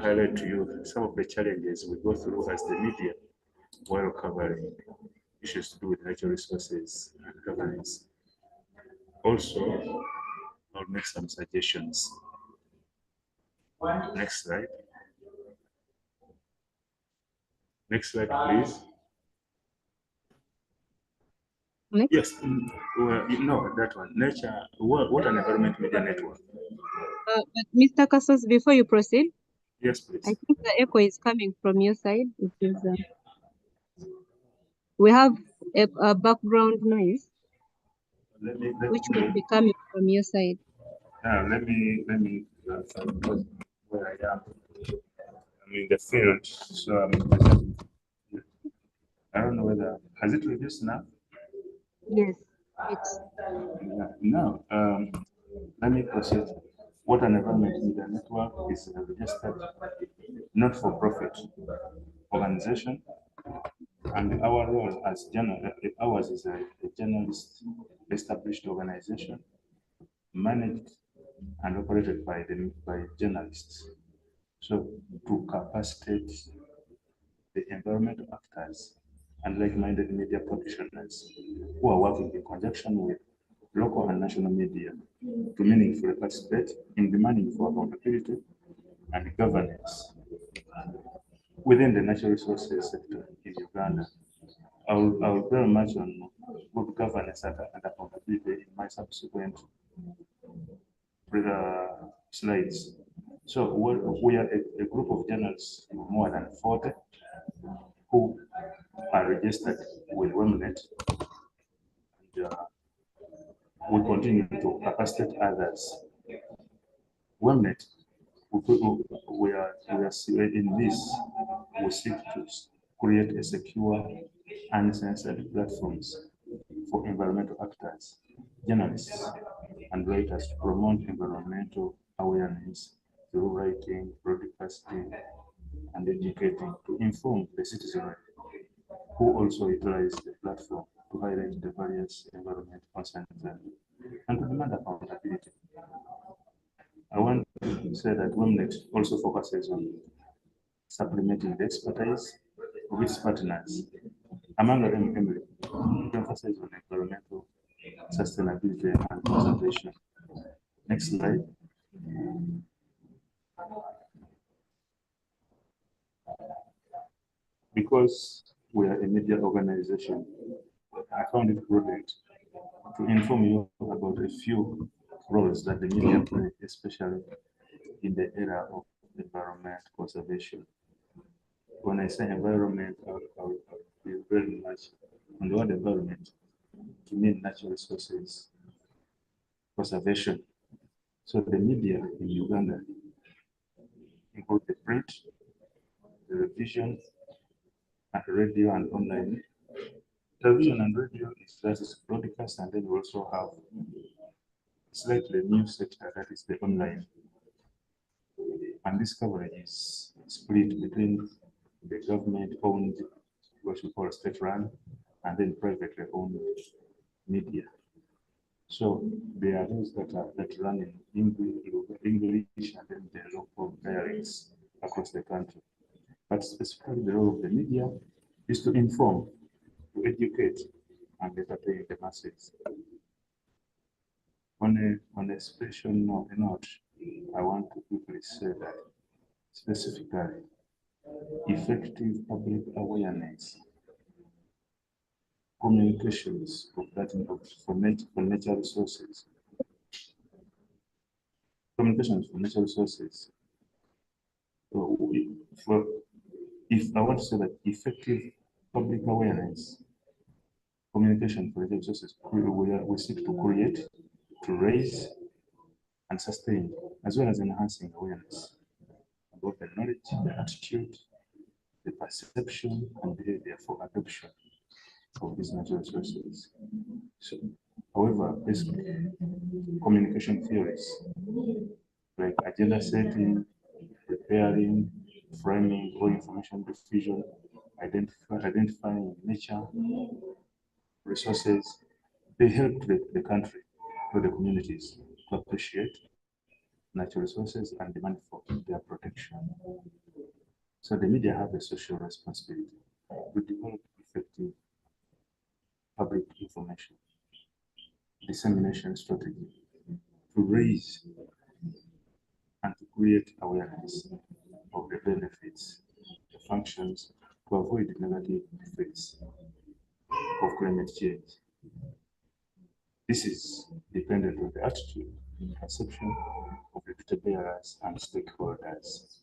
highlight to you some of the challenges we go through as the media while covering issues to do with natural resources and governance. Also, I'll make some suggestions. Next slide. Next slide, please. Next. Yes, well, no, that one. Nature, what an environment media network. But Mr. Casas, before you proceed, Yes, please. I think the echo is coming from your side. It is, we have a background noise, which will be coming from your side. Let me where I am. I'm in the field, so I don't know whether has it reduced now. Yes, it's Now, let me proceed. What an environment media network is a registered, not-for-profit organization, and our role as ours is a journalist established organization, managed and operated by journalists. So to capacitate the environmental actors and like-minded media practitioners who are working in conjunction with local and national media to meaningfully participate in demanding for accountability and governance within the natural resources sector in Uganda. I will very much on good governance and accountability in my subsequent slides. So we are a group of journalists, more than 40, who are registered with WEMNET, and we continue to capacitate others. WEMNET, we are in this, we seek to create a secure, uncensored platforms for environmental actors, journalists, and writers to promote environmental awareness through writing, broadcasting, and educating to inform the citizenry who also utilize the platform to highlight the various environment concerns and to demand accountability. I want to say that WEMNET also focuses on supplementing the expertise of its partners, among them Emily, to emphasize on environmental sustainability and conservation. Next slide. Because we are a media organization, I found it prudent to inform you about a few roles that the media play, especially in the era of environment conservation. When I say environment, I'll be very much on the word environment to mean natural resources conservation. So the media in Uganda include the print, television, and radio and online. Television and radio is just broadcast, and then we also have slightly new sector that is the online. And this coverage is split between the government-owned, what we call state-run, and then privately owned media. So there are those that run in English and then the local dialects across the country. But specifically, the role of the media is to inform, to educate, and entertain the masses. On a special note, I want to quickly say that specifically, effective public awareness, communications for natural resources, communications for natural resources. So if I want to say that effective public awareness, communication for natural resources, we seek to create, to raise, and sustain, as well as enhancing awareness about the knowledge, the attitude, the perception, and behavior for adoption of these natural resources. So, however, basically, communication theories like agenda setting, preparing, framing, or information diffusion, identifying nature resources, they help the country or the communities to appreciate natural resources and demand for their protection. So the media have a social responsibility to develop effective public information dissemination strategy to raise and to create awareness of the benefits, the functions, to avoid negative effects of climate change. This is dependent on the attitude, perception of the data bearers and stakeholders.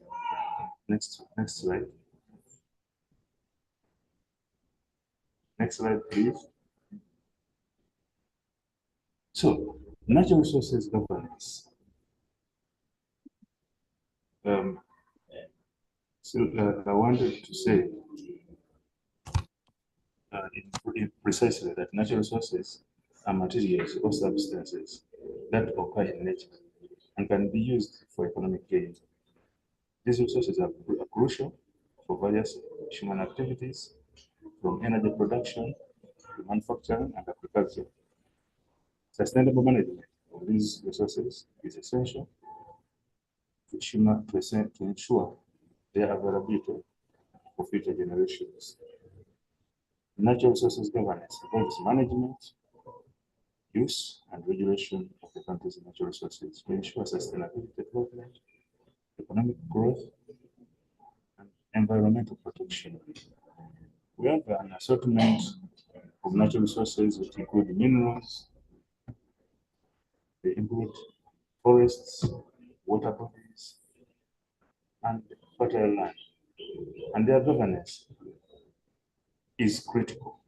Next slide. Next slide, please. So, natural resources governance. I wanted to say precisely that natural resources are materials or substances that occur in nature and can be used for economic gain. These resources are crucial for various human activities, from energy production to manufacturing and agriculture. Sustainable management of these resources is essential to ensure their availability for future generations. Natural resources governance involves management, use, and regulation of the country's natural resources to ensure sustainability development, economic growth, and environmental protection. We have an assortment of natural resources which include minerals, they include forests, water bodies, and fertile land. And their governance is critical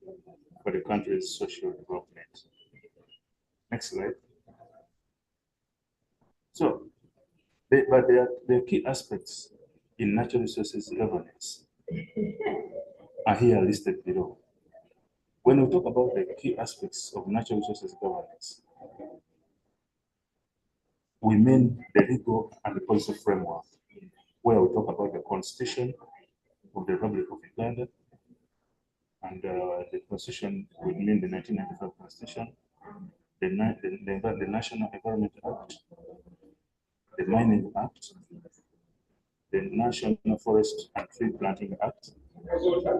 for the country's social development. Next slide. So, there are key aspects in natural resources governance are here listed below. When we talk about the key aspects of natural resources governance, we mean the legal and the policy framework, where we talk about the Constitution of the Republic of Uganda, and the Constitution would mean the 1995 Constitution, the National Environment Act, the Mining Act, the National Forest and Tree Planting Act,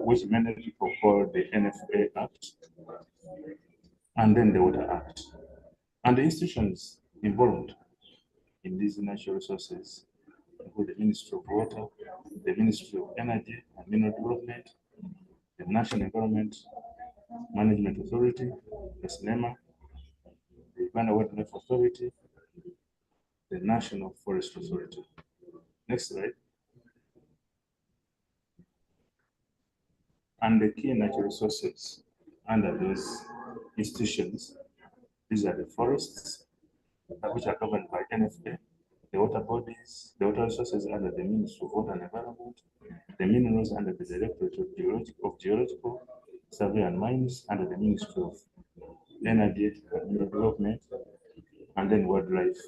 which many people call the NFA Act, and then the Water Act. And the institutions involved in these natural resources include the Ministry of Water, the Ministry of Energy and Mineral Development, the National Environment Management Authority, the SNEMA, the Uganda Wildlife Authority, the National Forest Authority. Next slide. And the key natural resources under those institutions, these are the forests, which are governed by NFA, the water bodies, the water resources under the Ministry of Water and Environment, the minerals under the Directorate of Geological Survey and Mines under the Ministry of Energy and Mineral Development, and then wildlife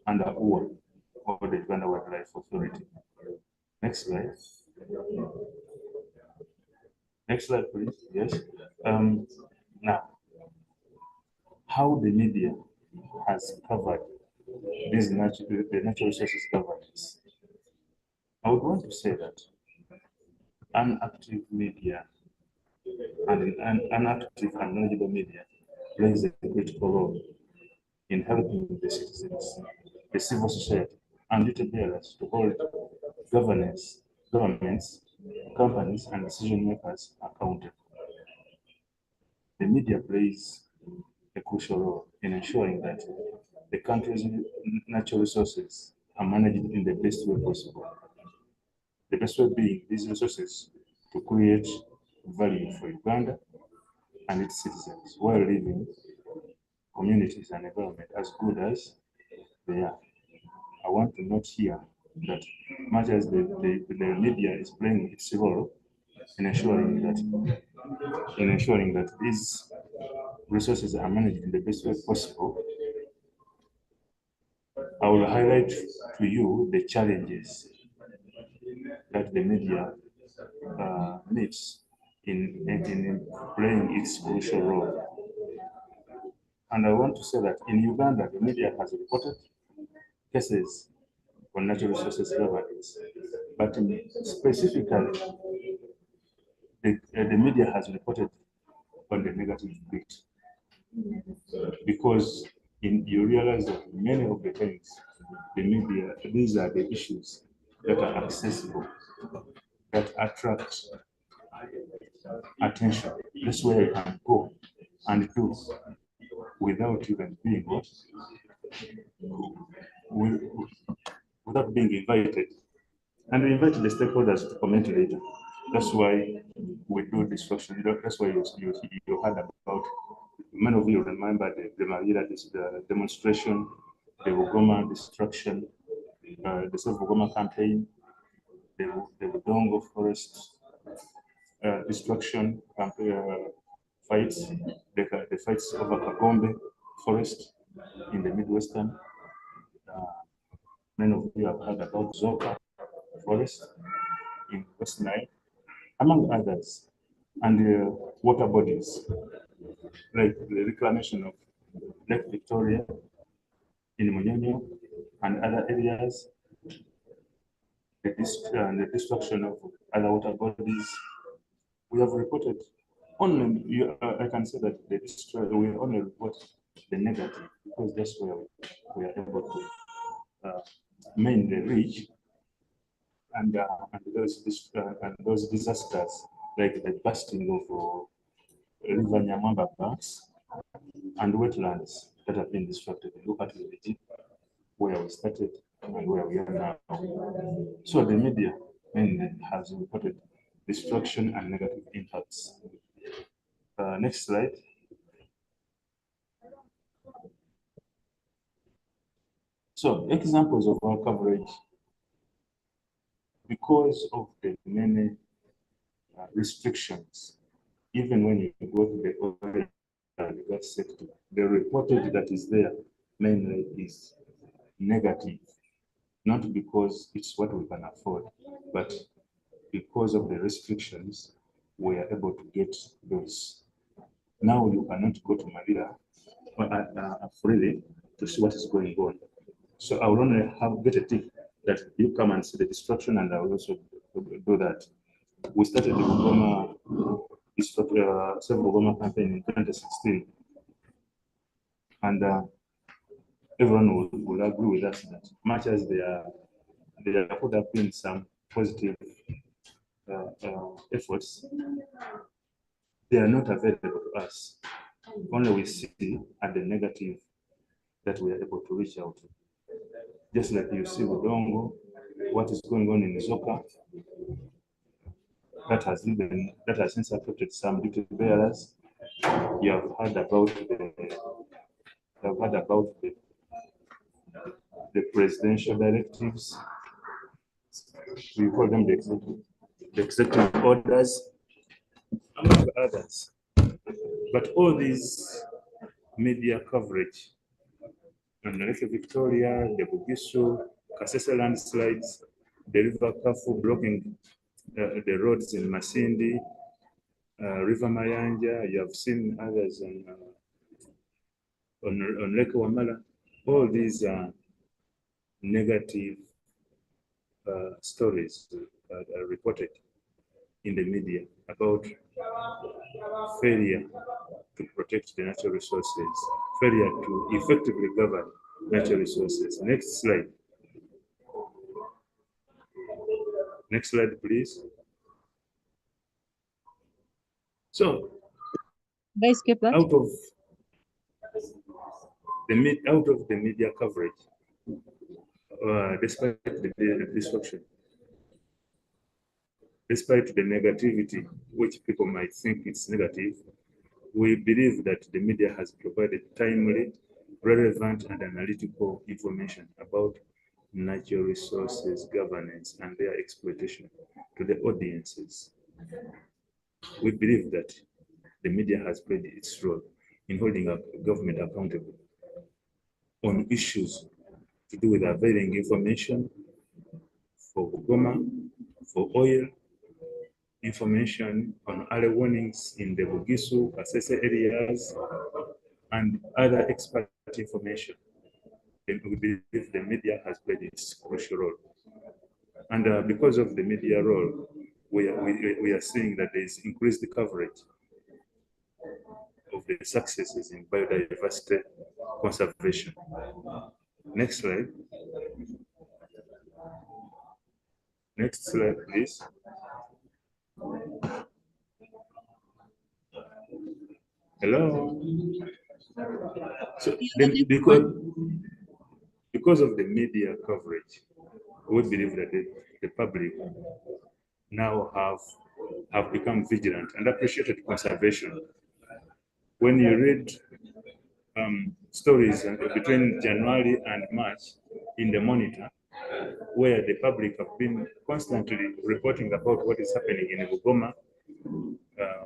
under UWA, or the Uganda Wildlife Authority. Next slide. Next slide, please. Yes. Now, how the media has covered the natural resources governance. I would want to say that unactive media and unactive and knowledgeable media plays a critical role in helping the citizens, the civil society, and data bearers to hold governments, companies, and decision makers accountable. The media plays a crucial role in ensuring that the country's natural resources are managed in the best way possible. The best way being these resources to create value for Uganda and its citizens while leaving communities and environment as good as they are. I want to note here that much as the media is playing its role in ensuring that these resources are managed in the best way possible, I will highlight to you the challenges that the media meets in playing its crucial role. And I want to say that in Uganda, the media has reported cases on natural resources governance. But specifically, the media has reported on the negative bit, because you realize that many of the times the media, these are the issues that are accessible, that attract attention. That's where you can go and do without even being what? Without being invited. And we invite the stakeholders to comment later. That's why we do this function. That's why you heard about, many of you remember the Marira demonstration, the Bugoma destruction, the Save Bugoma campaign, the Budongo forest destruction fights, the fights over Kagombe forest in the Midwestern. Many of you have heard about Zoka forest in West Nile, among others, and water bodies, like the reclamation of Lake Victoria in Munyonyo and other areas, the destruction of other water bodies. We have reported only, I can say that we only report the negative, because that's where we are able to mainly reach. And those disasters, like the bursting of River Nyamamba banks and wetlands that have been disrupted. Look at the where we started and where we are now. So the media mainly has reported destruction and negative impacts. Next slide. So examples of our coverage, because of the many restrictions, even when you go to the oil and gas sector, the reportage that is there mainly is negative, not because it's what we can afford, but because of the restrictions, we are able to get those. Now you cannot go to Marira freely to see what is going on. So I will only get a tip that you come and see the destruction, and I will also do that. We started the Bugoma Bugoma campaign in 2016, and everyone will agree with us that much as there could have been some positive efforts, they are not available to us. Only we see at the negative that we are able to reach out to. Just like you see Budongo, what is going on in Zoka, that has since affected some duty bearers. You have heard about the presidential directives. We call them the executive orders, among others. But all these media coverage on Lake Victoria, the Bugisu, Kasese landslides, the River Kafu blocking the roads in Masindi, River Mayanja, you have seen others on Lake Wamala. All these are negative stories that are reported in the media about failure to protect the natural resources, failure to effectively govern natural resources. Next slide. Next slide, please. So, out of the media coverage, despite the disruption, despite the negativity, which people might think it's negative, we believe that the media has provided timely, relevant, and analytical information about natural resources governance and their exploitation to the audiences. We believe that the media has played its role in holding up government accountable on issues to do with availing information for Bugoma, for oil, information on early warnings in the Bugisu, Kasese areas, and other expert information. we believe the media has played its crucial role. And because of the media role, we are seeing that there is increased coverage of the successes in biodiversity conservation. Next slide. Next slide, please. Hello. So then, because of the media coverage, we believe that the public now have become vigilant and appreciated conservation. When you read stories between January and March in the Monitor, where the public have been constantly reporting about what is happening in Bugoma,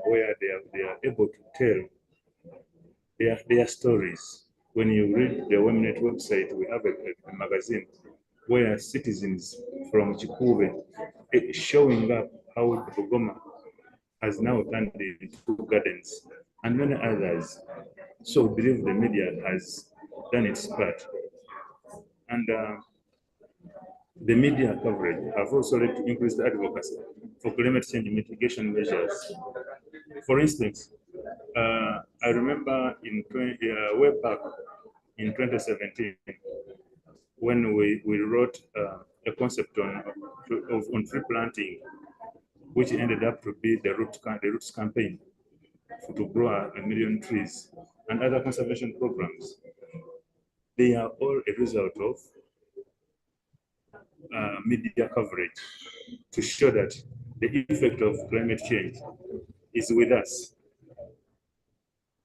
where they are able to tell their stories. When you read the Wemnet website, we have a magazine where citizens from Chikube showing up how Bugoma has now turned into gardens and many others. So we believe the media has done its part. And the media coverage have also led to increased advocacy for climate change mitigation measures. For instance, I remember way back in 2017, when we wrote a concept on tree planting, which ended up to be the Roots campaign to grow 1 million trees and other conservation programs. They are all a result of media coverage to show that the effect of climate change is with us.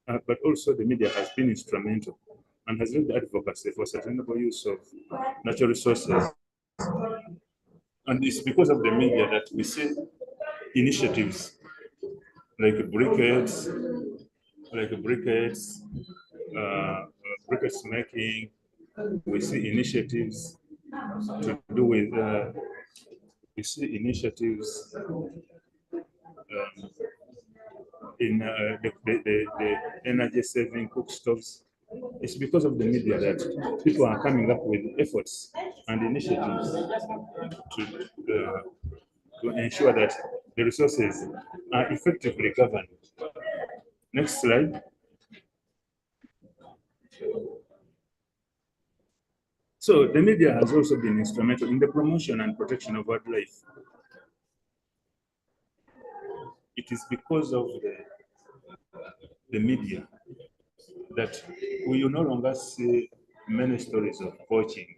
But also the media has been instrumental and has led advocacy for sustainable use of natural resources. And it's because of the media that we see initiatives like briquettes, briquettes making. We see initiatives to do with in the energy saving cook stoves. It's because of the media that people are coming up with efforts and initiatives to ensure that the resources are effectively governed. Next slide. So the media has also been instrumental in the promotion and protection of wildlife. It is because of the media that we no longer see many stories of poaching.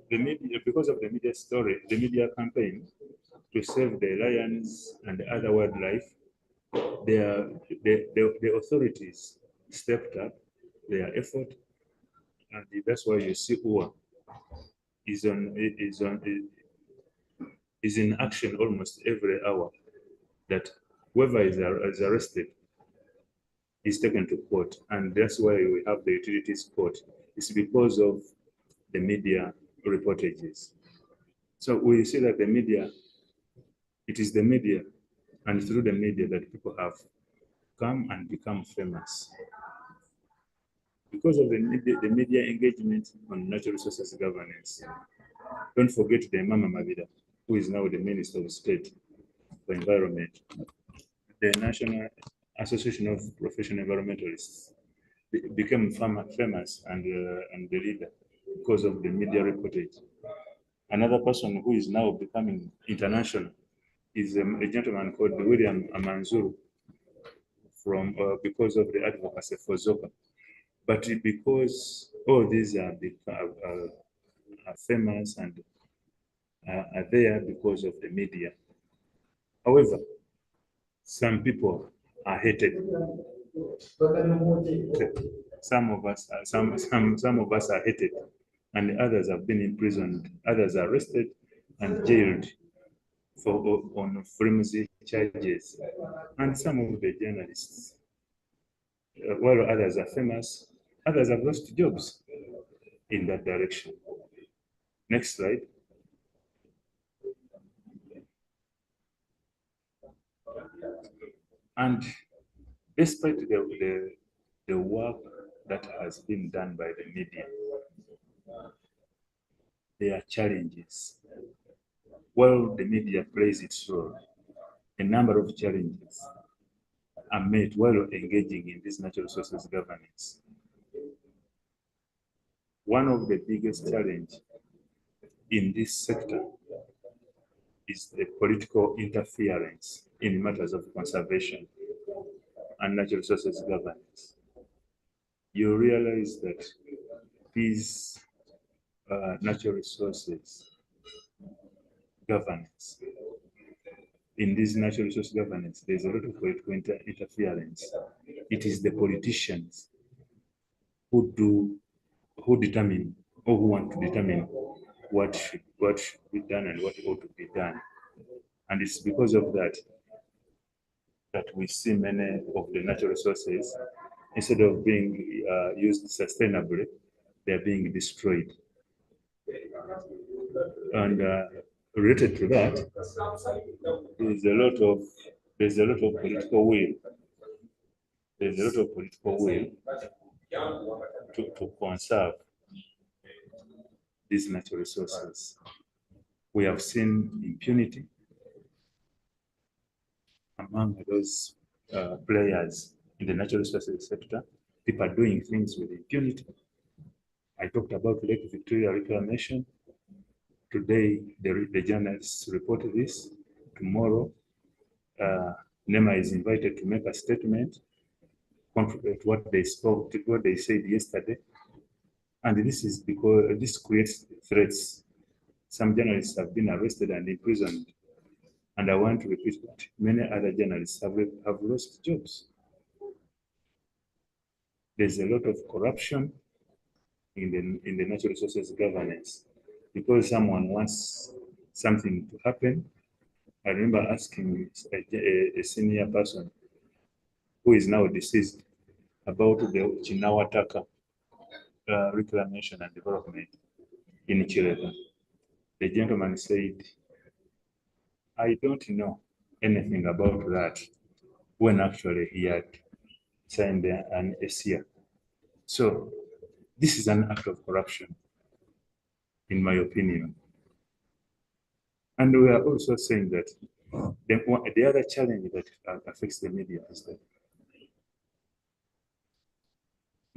The media, because of the media campaign to save the lions and other wildlife, the authorities stepped up their effort, and that's why you see UWA is in action almost every hour. That whoever is arrested is taken to court, and that's why we have the utilities court. It's because of the media reportages. So we see that the media, it is the media, and through the media that people have come and become famous. Because of the media engagement on natural resources governance. Don't forget the Mama Mabida, who is now the Minister of State for Environment. The National Association of Professional Environmentalists became famous and the leader because of the media reportage. Another person who is now becoming international is a gentleman called William Amanzuru because of the advocacy for Zoka. But because all these are famous and are there because of the media. However, some people are hated. Some of us are hated, and others have been imprisoned. Others are arrested and jailed on flimsy charges. And some of the journalists, while others are famous, others have lost jobs in that direction. Next slide. And despite the work that has been done by the media, there are challenges. While the media plays its role, a number of challenges are met while engaging in this natural resources governance. One of the biggest challenges in this sector is the political interference in matters of conservation and natural resources governance. You realize that these natural resources governance, in this natural resource governance, there's a lot of political interference. It is the politicians who determine, or who want to determine what should be done and what ought to be done. And it's because of that we see many of the natural resources, instead of being used sustainably, they're being destroyed. And related to that, there's a lot of political will. There's a lot of political will to conserve these natural resources. We have seen impunity among those players in the natural resources sector. People are doing things with impunity. I talked about Lake Victoria reclamation. Today, the journalists reported this. Tomorrow, NEMA is invited to make a statement, contrary to what they said yesterday. And this is because this creates threats. Some journalists have been arrested and imprisoned. And I want to repeat that many other journalists have lost jobs. There's a lot of corruption in the natural resources governance. Because someone wants something to happen, I remember asking a senior person who is now deceased about the Chinawataka reclamation and development in Chileka. The gentleman said, I don't know anything about that, when actually he had signed an SCA. So this is an act of corruption, in my opinion. And we are also saying that the other challenge that affects the media is that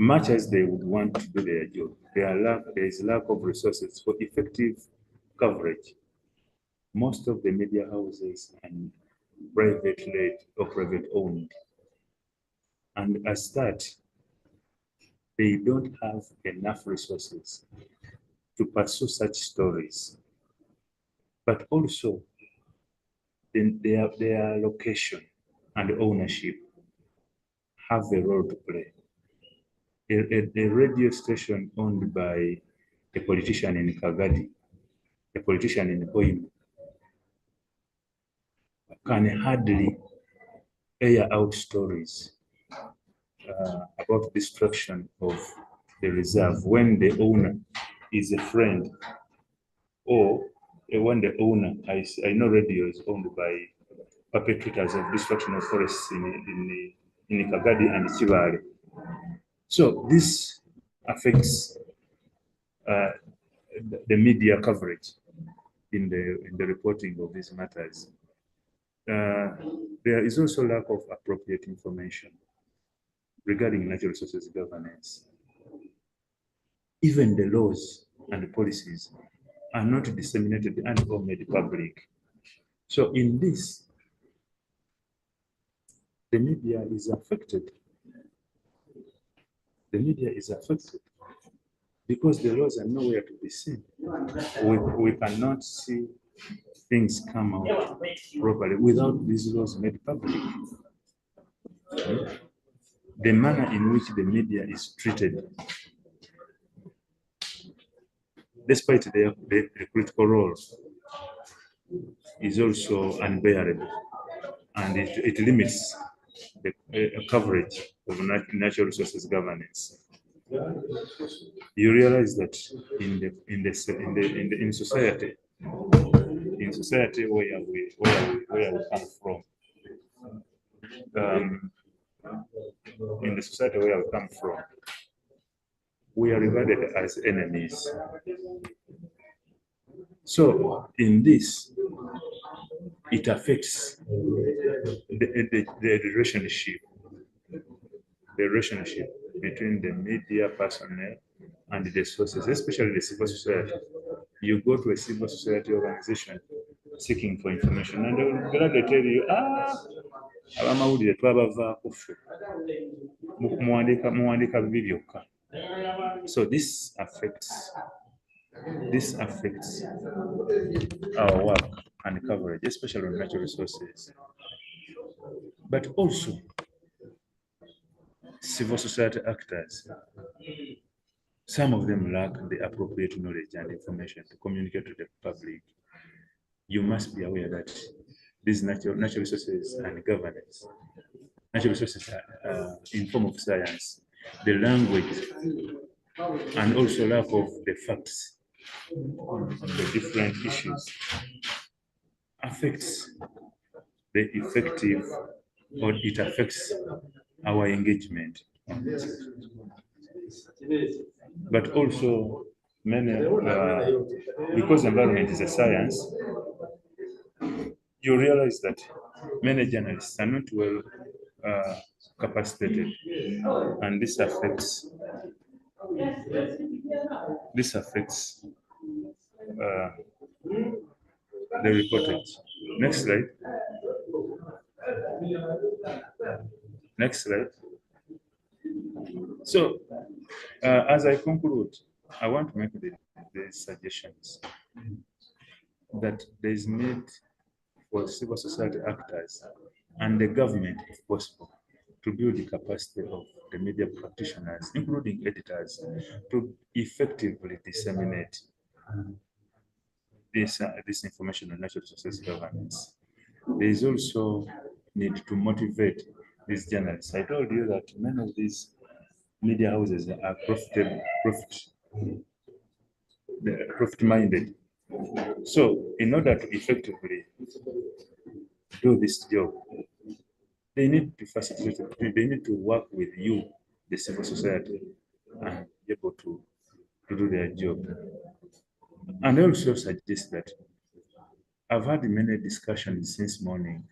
much as they would want to do their job, there is lack of resources for effective coverage. Most of the media houses are private-led or private-owned. And as that, they don't have enough resources to pursue such stories. But also, their location and ownership have a role to play. A radio station owned by a politician in Kagadi, a politician in Hoima, can hardly air out stories about destruction of the reserve when the owner is a friend, or when the owner, I know radio is owned by perpetrators of destruction of forests in Kagadi and Chivale. So this affects the media coverage in the reporting of these matters. There is also lack of appropriate information regarding natural resources governance. Even the laws and policies are not disseminated and or made public. So in this, the media is affected. The media is affected because the laws are nowhere to be seen. We cannot see things come out properly without these laws made public. The manner in which the media is treated, despite their critical role, is also unbearable, and it limits the coverage of natural resources governance. You realize that in society where we come from, in the society where we come from, we are regarded as enemies. So in this, it affects the relationship between the media personnel and the sources, especially the civil society. You go to a civil society organization seeking for information, and they will gladly tell you, abamawulire twabavaako ffe muwandiika bibi byokka. So this affects our work and coverage, especially on natural resources. But also, civil society actors, some of them lack the appropriate knowledge and information to communicate to the public. You must be aware that these natural resources and governance, natural resources are in form of science, the language, and also lack of the facts on the different issues affects the effective, or it affects our engagement on this. But also many, because environment is a science, you realize that many journalists are not well capacitated, and this affects the reportage. Next slide. Next slide. So, as I conclude, I want to make the suggestions that there is need for civil society actors and the government, if possible, to build the capacity of the media practitioners, including editors, to effectively disseminate this information on natural resources governance. There is also need to motivate these journalists. I told you that many of these media houses are profit-minded. So in order to effectively do this job, they need to facilitate, they need to work with you, the civil society, and be able to do their job. And I also suggest that I've had many discussions since morning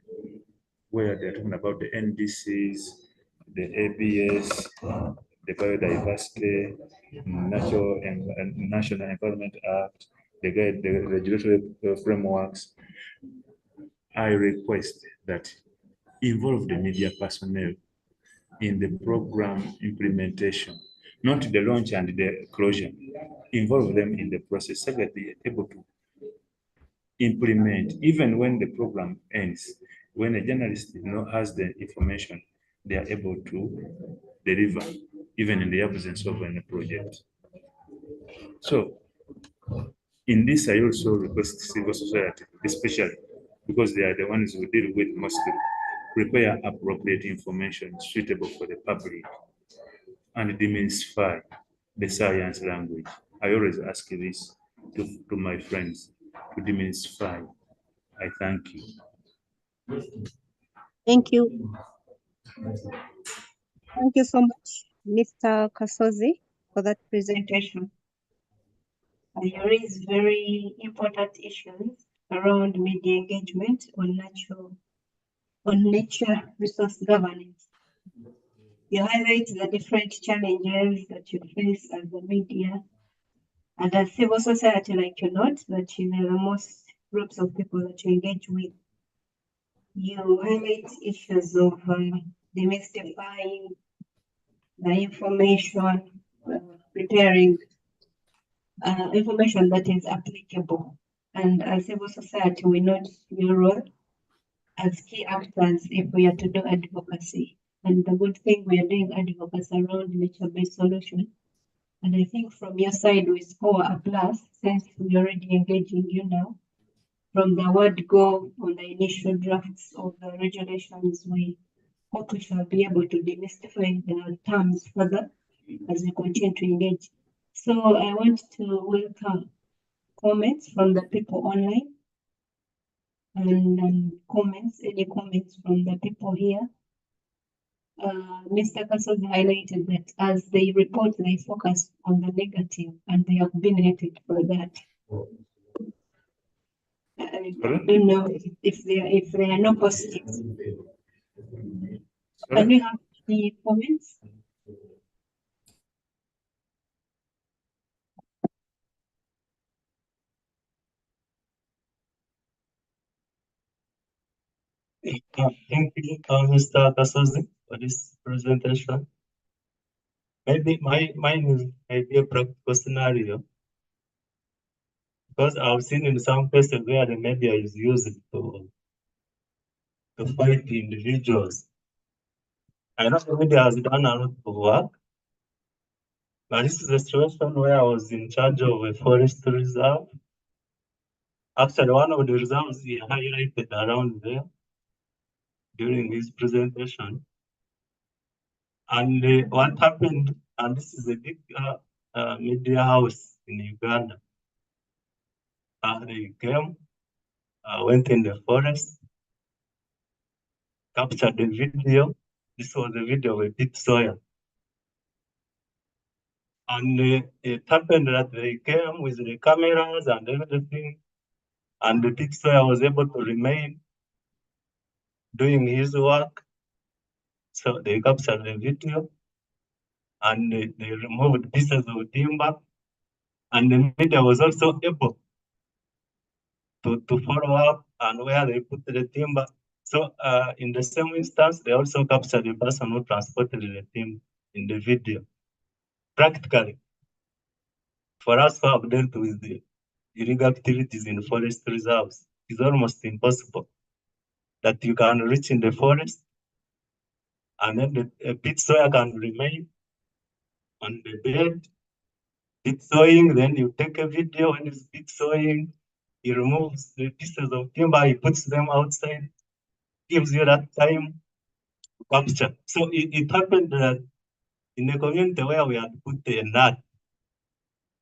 where they're talking about the NDCs, the ABS, the Biodiversity, National Environment Act, the regulatory frameworks. I request that involve the media personnel in the program implementation, not the launch and the closure. Involve them in the process so that they are able to implement, even when the program ends. When a journalist has the information, they are able to deliver, even in the absence of any project. So, in this, I also request civil society, especially because they are the ones who deal with mostly, prepare appropriate information suitable for the public and demystify the science language. I always ask this to my friends, to demystify. I thank you. Thank you. Thank you so much, Mr. Kasozi, for that presentation. You raise very important issues around media engagement on nature resource governance. You highlight the different challenges that you face as a media and as civil society, like you note that you know the most groups of people that you engage with. You highlight issues of demystifying the information, preparing information that is applicable. And as civil society, we note your role as key actors if we are to do advocacy. And the good thing, we are doing advocacy around nature-based solution. And I think from your side, we score a plus since we're already engaging you now. From the word go on the initial drafts of the regulations, we hope we shall be able to demystify the terms further as we continue to engage. So I want to welcome comments from the people online and any comments from the people here. Mr. Kasozi highlighted that as they report, they focus on the negative and they have been hated for that. I don't know if there are no positives. Can we have the comments? Thank you, Mr. Kasozi, for this presentation. Maybe mine is maybe a practical scenario, because I've seen in some places where the media is used to fight individuals. I know the media has done a lot of work, but this is a situation where I was in charge of a forest reserve. Actually, one of the reserves he highlighted around there during his presentation. And what happened, and this is a big media house in Uganda. They came, went in the forest, captured the video. This was the video with Pete Sawyer. And it happened that they came with the cameras and everything, and the Pete Sawyer was able to remain doing his work. So they captured the video, and they removed pieces of timber, and the media was also able to follow up and where they put the timber. So in the same instance, they also captured the person who transported the timber in the video. Practically, for us who have dealt with the illegal activities in forest reserves, it's almost impossible that you can reach in the forest and then the pit sawyer can remain on the bed, pit sawing, then you take a video when it's pit sawing, he removes the pieces of timber, he puts them outside, gives you that time to capture. So it happened that in a community where we had put a nut,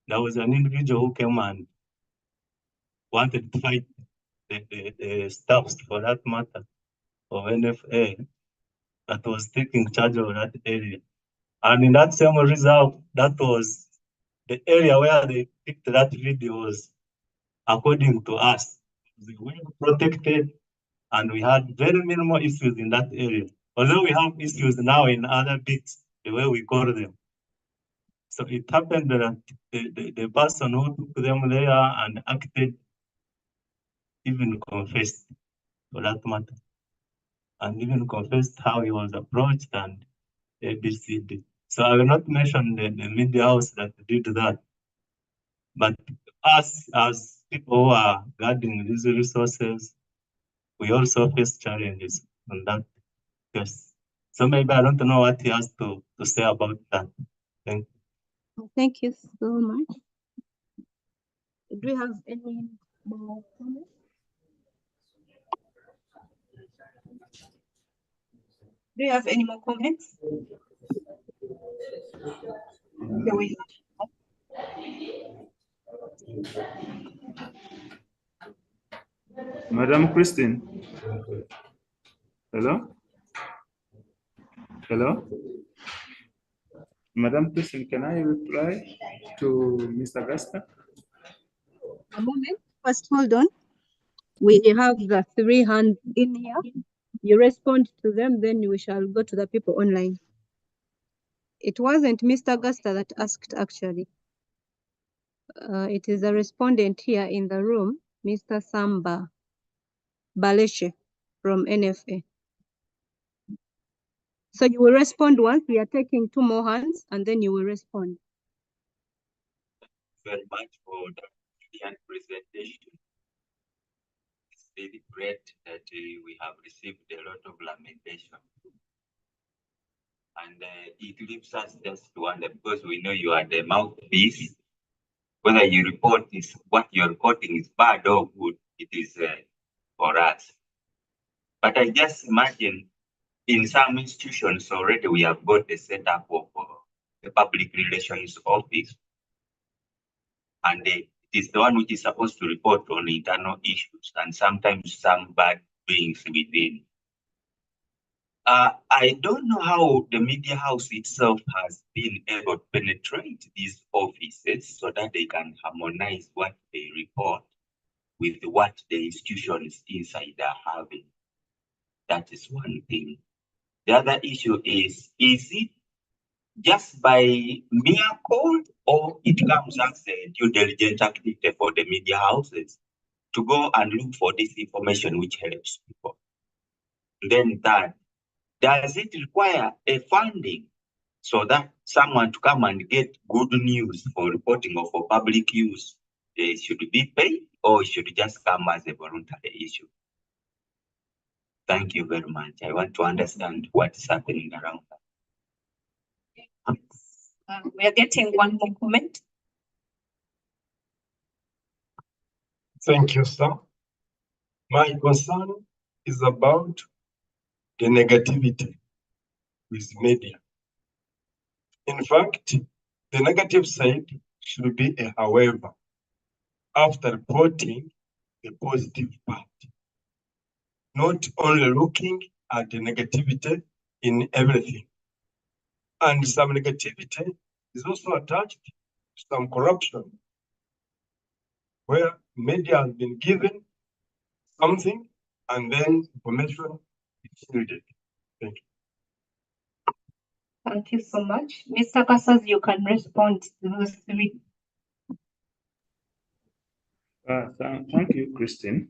there was an individual who came and wanted to fight the staffs, for that matter, of NFA that was taking charge of that area. And in that same reserve, that was the area where they picked that video was, according to us, well protected, and we had very minimal issues in that area. Although we have issues now in other bits, the way we call them. So it happened that the person who took them there and acted even confessed, for that matter, and even confessed how he was approached and ABCD. So I will not mention the media house that did that, but us as people who are guarding these resources, we also face challenges on that case. So maybe I don't know what he has to say about that. Thank you. Thank you so much. Do we have any more comments? Do you have any more comments? Madam Christine. Hello? Hello? Madam Christine, can I reply to Mr. Augusta? A moment. First, hold on. We have the 3 hands in here. You respond to them, then we shall go to the people online. It wasn't Mr. Augusta that asked, actually. It is a respondent here in the room, Mr. Samba Baleshe from NFA. So you will respond once. We are taking 2 more hands, and then you will respond. Very much for the brilliant presentation. It's really great that we have received a lot of lamentation. And it leaves us just to wonder, because we know you are the mouthpiece, whether you report is what you're reporting is bad or good, it is for us. But I just imagine in some institutions already we have got the setup of the public relations office, and it is the one which is supposed to report on internal issues and sometimes some bad doings within. I don't know how the media house itself has been able to penetrate these offices so that they can harmonize what they report. with what the institutions inside are having. That is one thing. The other issue is it just by mere code, or it comes as a due diligence activity for the media houses to go and look for this information which helps people? Then that, does it require a funding so that someone to come and get good news for reporting or for public use, they should be paid, or it should just come as a voluntary issue? Thank you very much. I want to understand what is happening around that. We are getting one more comment. Thank you, sir. My concern is about the negativity with media. In fact, the negative side should be a however after reporting the positive part, not only looking at the negativity in everything. And some negativity is also attached to some corruption, where media has been given something and then information is shielded. Thank you. Thank you so much. Mr. Casas, you can respond to those three. Thank you, Christine.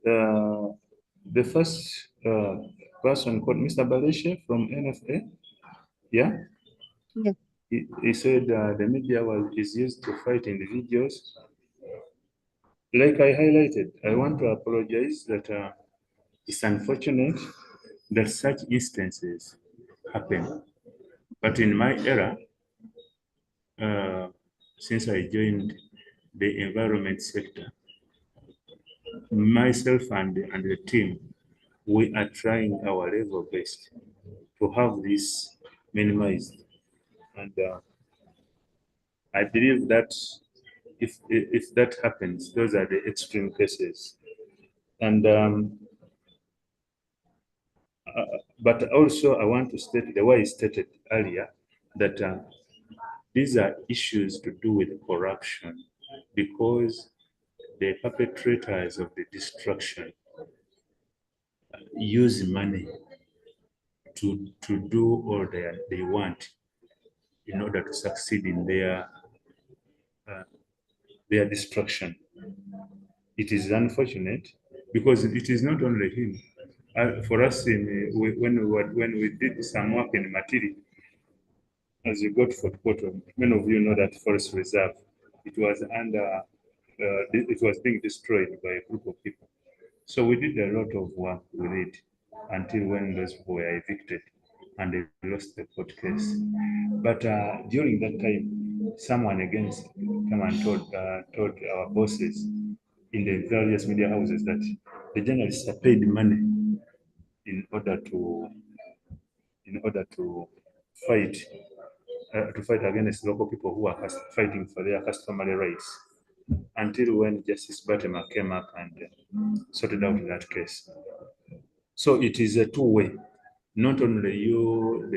The first person called Mr. Baleshe from NFA. Yeah? Yes. He said the media is used to fight individuals. Like I highlighted, I want to apologize that it's unfortunate that such instances happen. But in my era, since I joined the environment sector, myself and the team, we are trying our level best to have this minimized. And I believe that if that happens, those are the extreme cases. And but also I want to state the way I stated earlier that these are issues to do with corruption, because the perpetrators of the destruction use money to do all they want in order to succeed in their destruction. It is unfortunate because it is not only him. For us, when we did some work in Matiri, as you got Fort Portal, many of you know that forest reserve, it was under, it was being destroyed by a group of people. So we did a lot of work with it until when those people were evicted and they lost the court case. But during that time, someone against came and told our bosses in the various media houses that the journalists are paid money in order to fight against local people who are fighting for their customary rights, until when Justice Batema came up and sorted out that case. So it is a two-way. Not only you,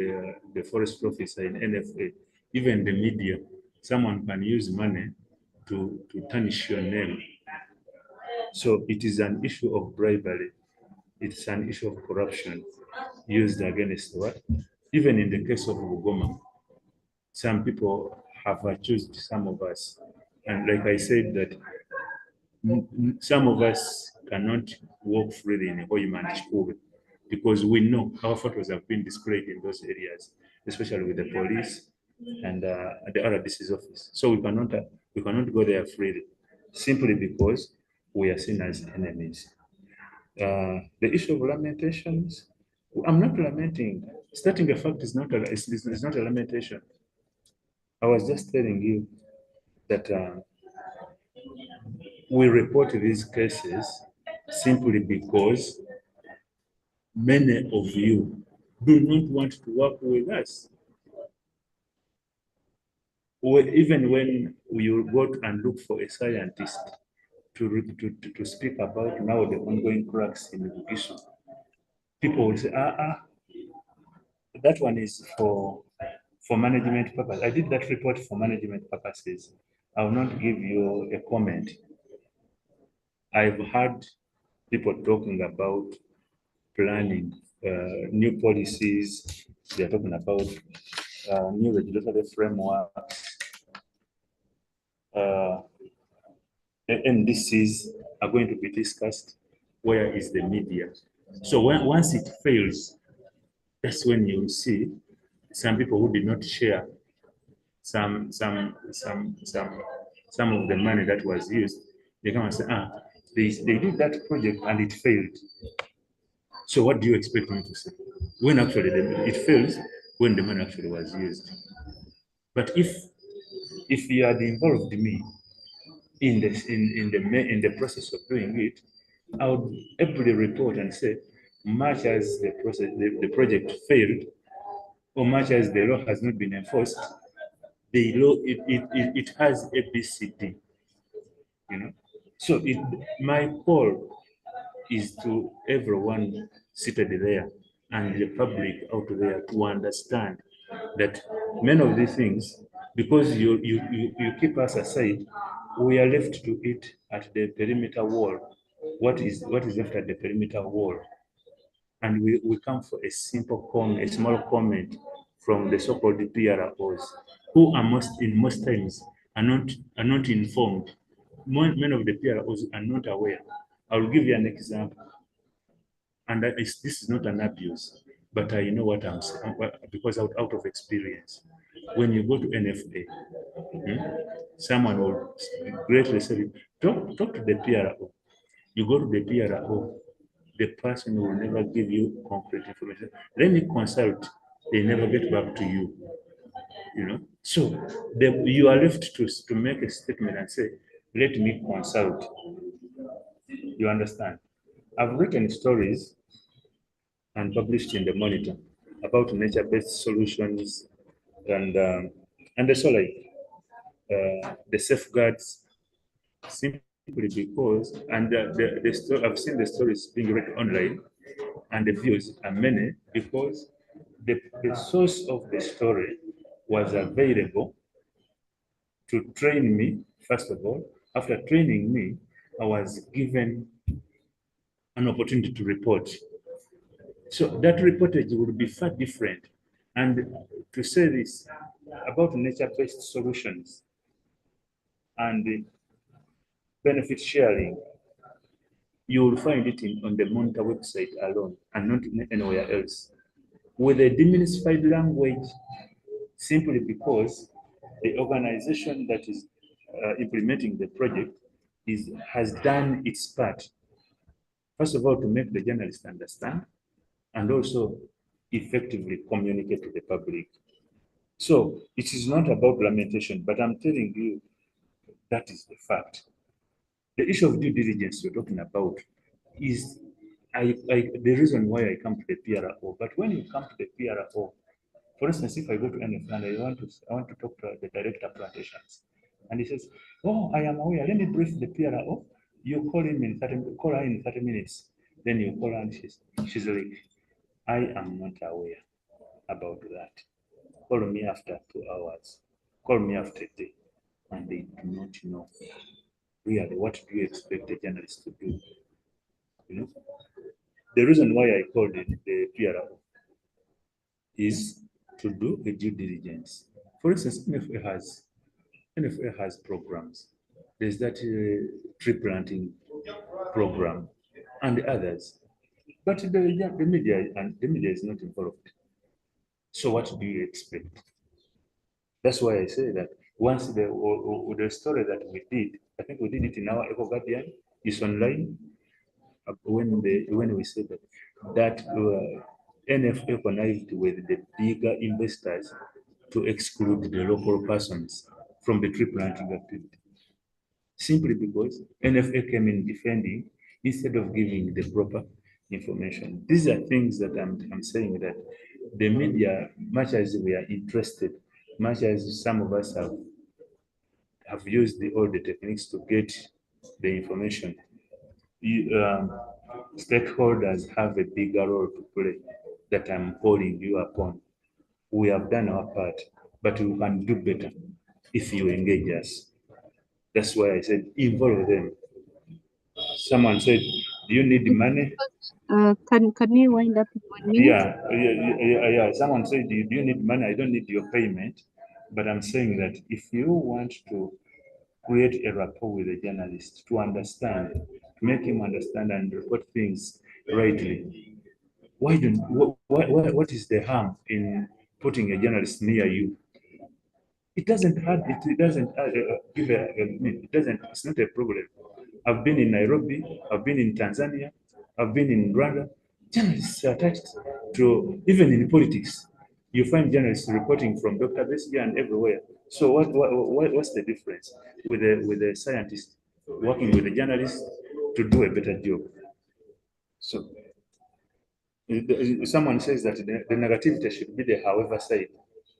the forest officer in NFA, even the media, someone can use money to tarnish your name. So it is an issue of bribery. It's an issue of corruption used against what? Even in the case of Bugoma, some people have accused some of us. And like I said, that some of us cannot walk freely in Hoima and Chikube because we know our photos have been displayed in those areas, especially with the police and the RDC's office. So we cannot go there freely, simply because we are seen as enemies. The issue of lamentations, I'm not lamenting. Stating a fact is not a lamentation. I was just telling you that we report these cases simply because many of you do not want to work with us. Even when you go and look for a scientist to speak about now the ongoing cracks in Bugishu, people will say, that one is for management purposes. I did that report for management purposes. I will not give you a comment. I've heard people talking about planning new policies. They're talking about new regulatory frameworks. NDCs are going to be discussed. Where is the media? So once it fails, that's when you see some people who did not share some of the money that was used. They come and say, they did that project and it failed. So what do you expect me to say? When actually it fails, when the money actually was used. But if you had involved me in the process of doing it, I would ably report and say, much as the project failed, or much as the law has not been enforced, the law it has ABCD, you know. So my call is to everyone seated there and the public out there to understand that many of these things, because you keep us aside, we are left to it at the perimeter wall. What is left at the perimeter wall? And we come for a simple comment, a small comment from the so-called PROs, who are most times are not informed. Many of the PROs are not aware. I will give you an example, and this is not an abuse, but I know what I'm saying because out of experience. When you go to NFA, someone will greatly say, talk to the PRO. You go to the PRO, the person will never give you concrete information. Let me consult. They never get back to you. You know, so you are left to make a statement and say, "Let me consult." You understand? I've written stories and published in the Monitor about nature-based solutions and the solar, the safeguards, simply because, and the story, I've seen the stories being read online, and the views are many because the source of the story was available to train me, first of all. After training me, I was given an opportunity to report. So that reportage would be far different. And to say this about nature-based solutions and benefit sharing, you will find it on the Monitor website alone and not anywhere else. With a diminished language, simply because the organization that is implementing the project has done its part. First of all, to make the journalist understand, and also effectively communicate to the public. So it is not about lamentation, but I'm telling you that is the fact. The issue of due diligence you're talking about is the reason why I come to the PRO. But when you come to the PRO, for instance, if I go to NF and I want to talk to the director of plantations, and he says, "Oh, I am aware. Let me brief the PRO." You call him call her in 30 minutes. Then you call her and she's like, "I am not aware about that. Call me after 2 hours. Call me after a day." And they do not know really what do you expect a journalist to do. You know, the reason why I called it the PRO is to do a due diligence. For instance, NFA has programs. There's that tree planting program and others, but the media is not involved. So what do you expect? That's why I say that once the story that we did, I think we did it in our Eco Guardian, is online. When we say that NFA connived with the bigger investors to exclude the local persons from the tree planting activity, simply because NFA came in defending instead of giving the proper information. These are things that I'm saying that the media, much as we are interested, much as some of us have used all the techniques to get the information, stakeholders have a bigger role to play that I'm calling you upon. We have done our part, but we can do better if you engage us. That's why I said involve them. Someone said, do you need money? Can you wind up in 1 minute? Yeah. Someone said, do you need money? I don't need your payment. But I'm saying that if you want to create a rapport with a journalist to understand, to make him understand and report things rightly, what is the harm in putting a journalist near you? It doesn't hurt, it doesn't give it doesn't, it's not a problem. I've been in Nairobi, I've been in Tanzania, I've been in Rwanda. Journalists are attached to, even in politics, you find journalists reporting from Dr. Besigye and everywhere. So what's the difference with a scientist working with a journalist to do a better job? So someone says that the negativity should be the however side.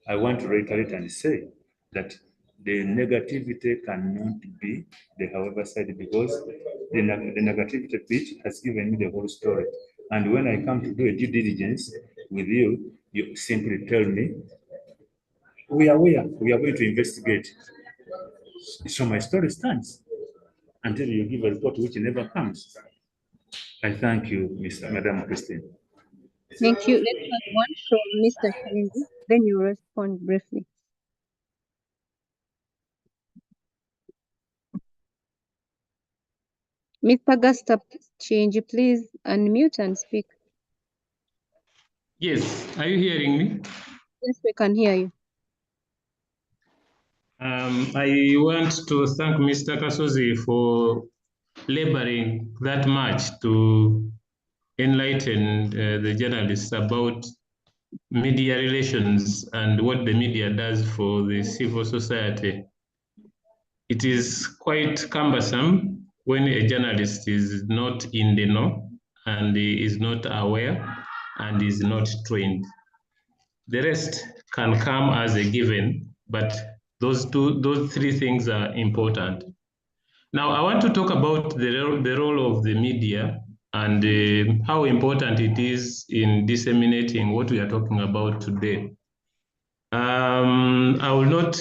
I want to reiterate and say that the negativity cannot be the however side, because the negativity bit has given me the whole story. And when I come to do a due diligence with you, you simply tell me, we are going to investigate. So my story stands until you give a report which never comes. I thank you, Madam Christine. Thank you. Let's have one from Mr. Shenzi, then you respond briefly. Mr. Augusta Change, please unmute and speak. Yes, are you hearing me? Yes, we can hear you. I want to thank Mr. Kasozi for laboring that much to enlighten the journalists about media relations and what the media does for the civil society. It is quite cumbersome when a journalist is not in the know and is not aware and is not trained. The rest can come as a given, but those three things are important. Now, I want to talk about the role of the media and how important it is in disseminating what we are talking about today. I will not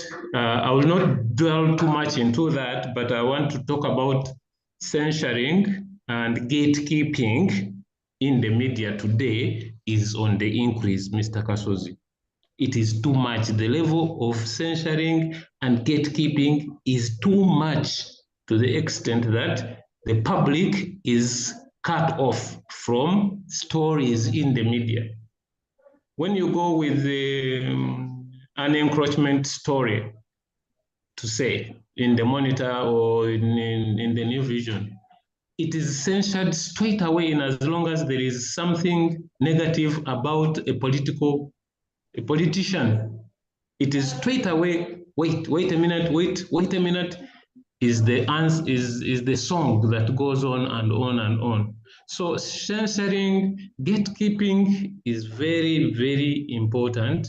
dwell too much into that, but I want to talk about censoring and gatekeeping in the media today is on the increase, Mr. Kasozi. It is too much. The level of censoring and gatekeeping is too much, to the extent that the public is cut off from stories in the media. When you go with an encroachment story, to say, in the Monitor or in the New Vision, it is censored straight away in as long as there is something negative about a politician. It is straight away, wait a minute, is the song that goes on and on and on. So censoring, gatekeeping is very, very important.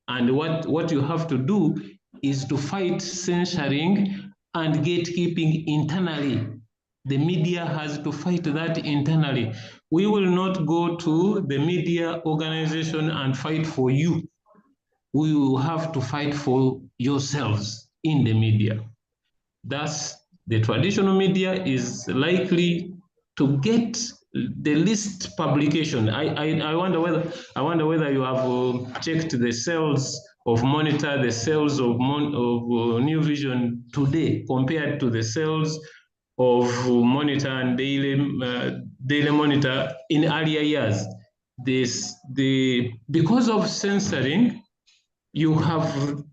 And what you have to do is to fight censoring and gatekeeping internally. The media has to fight that internally. We will not go to the media organization and fight for you. We will have to fight for yourselves in the media. Thus, the traditional media is likely to get the least publication. I wonder whether you have checked the sales of Monitor, the sales of New Vision today compared to the sales of Monitor and Daily Monitor in earlier years. Because of censoring, you have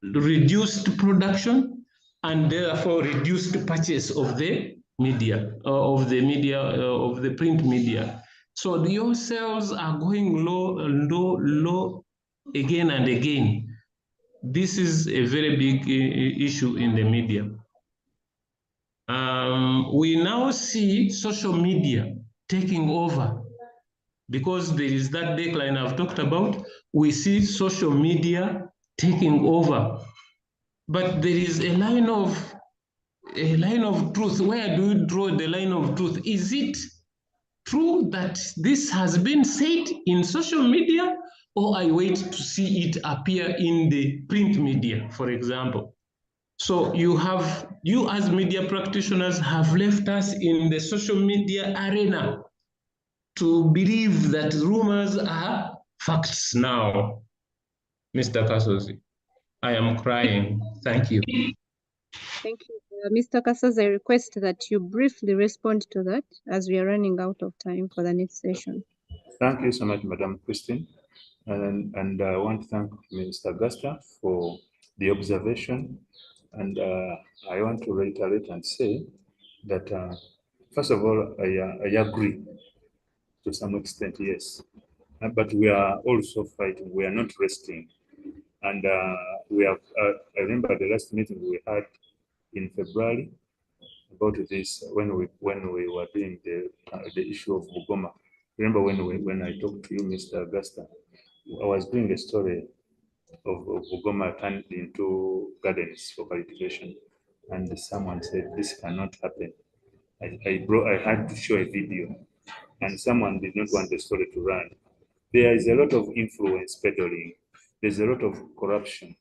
reduced production and therefore reduced purchase of the media, of the print media. So your sales are going low again and again. This is a very big issue in the media. We now see social media taking over. Because there is that decline I've talked about, we see social media taking over. But there is a line of truth. Where do you draw the line of truth? Is it true that this has been said in social media, or I wait to see it appear in the print media, for example? So you as media practitioners have left us in the social media arena to believe that rumors are facts now. Mr. Kasozi, I am crying. Thank you. Thank you. Mr. Casas, I request that you briefly respond to that as we are running out of time for the next session. Thank you so much, Madam Christine. And I want to thank Mr. Augusta for the observation. And I want to reiterate and say that, first of all, I agree to some extent, yes. But we are also fighting. We are not resting. And we have, I remember the last meeting we had in February about this when we were doing the issue of Bugoma. Remember when I talked to you, Mr. Augusta, I was doing a story of Bugoma turned into gardens for cultivation, and someone said this cannot happen. I had to show a video, and someone did not want the story to run. There is a lot of influence peddling. There's a lot of corruption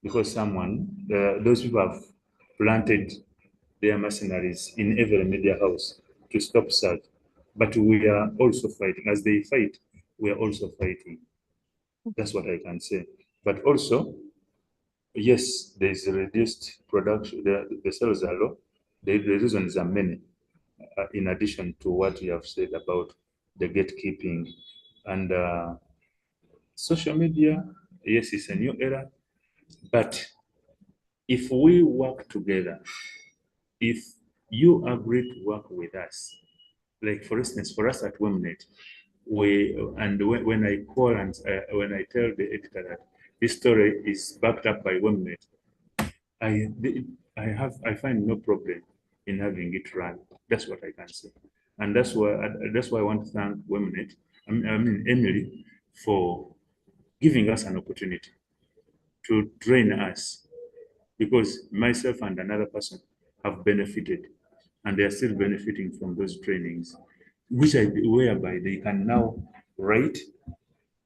because those people have planted their mercenaries in every media house to stop such. But we are also fighting. As they fight, we are also fighting. That's what I can say. But also, yes, there's a reduced production. The sales are low. The reasons are many, in addition to what you have said about the gatekeeping. And social media, yes, it's a new era. But if we work together, if you agree to work with us, like for instance, for us at WOMNET, when I call and when I tell the editor that this story is backed up by WOMNET, I find no problem in having it run. That's what I can say, and that's why I want to thank WOMNET, I mean Emily, for giving us an opportunity to train us, because myself and another person have benefited, and they are still benefiting from those trainings, whereby they can now write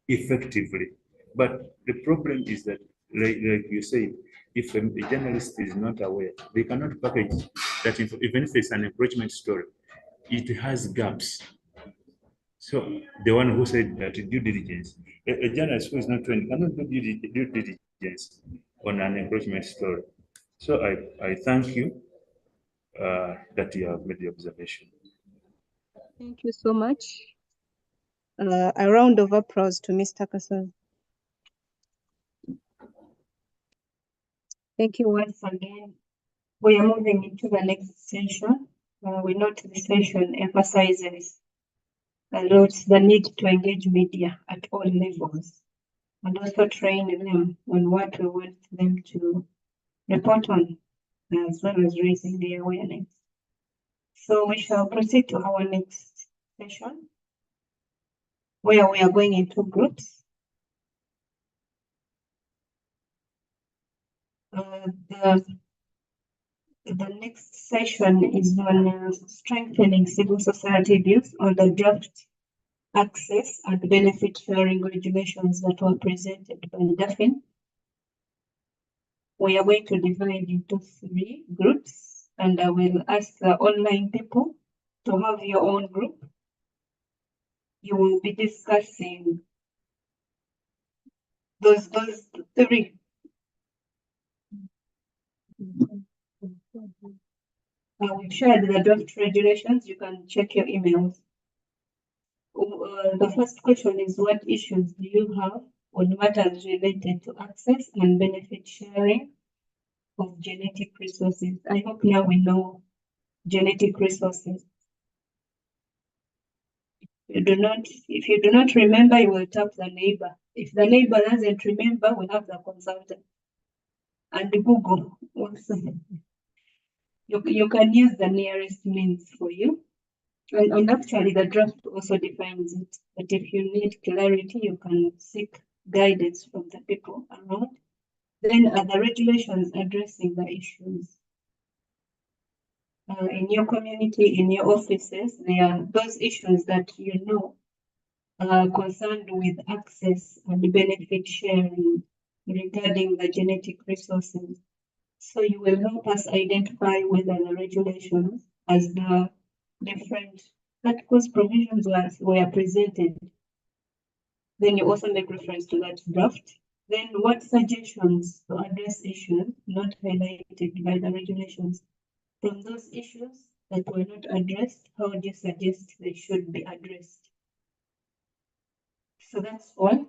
effectively. But the problem is that, like you said, if a journalist is not aware, they cannot package that info. Even if it's an encouragement story, it has gaps. So the one who said that due diligence, a journalist who is not trained cannot do due diligence on an encouragement story. So I thank you that you have made the observation. Thank you so much. A round of applause to Mr. Casas. Thank you once again. We are moving into the next session. We note the session emphasizes a lot the need to engage media at all levels and also train them on what we want them to report on, as well as raising their awareness. So we shall proceed to our next session, where we are going into groups. The next session is on strengthening civil society views on the draft access and benefit sharing regulations that were presented by Daphne. We are going to divide into 3 groups, and I will ask the online people to have your own group. You will be discussing those 3. We've shared the draft regulations. You can check your emails. The first question is, what issues do you have on matters related to access and benefit sharing of genetic resources? I hope now we know genetic resources. If you do not remember, you will tap the neighbor. If the neighbor doesn't remember, we have the consultant. And Google also. You can use the nearest means for you. And actually, the draft also defines it. But if you need clarity, you can seek guidance from the people around. Then the regulations addressing the issues. In your community, in your offices, there are those issues that you know are concerned with access and benefit sharing regarding the genetic resources. So you will help us identify whether the regulations as the different articles provisions were presented. Then you also make reference to that draft. Then what suggestions to address issues not highlighted by the regulations? From those issues that were not addressed, how would you suggest they should be addressed? So that's all.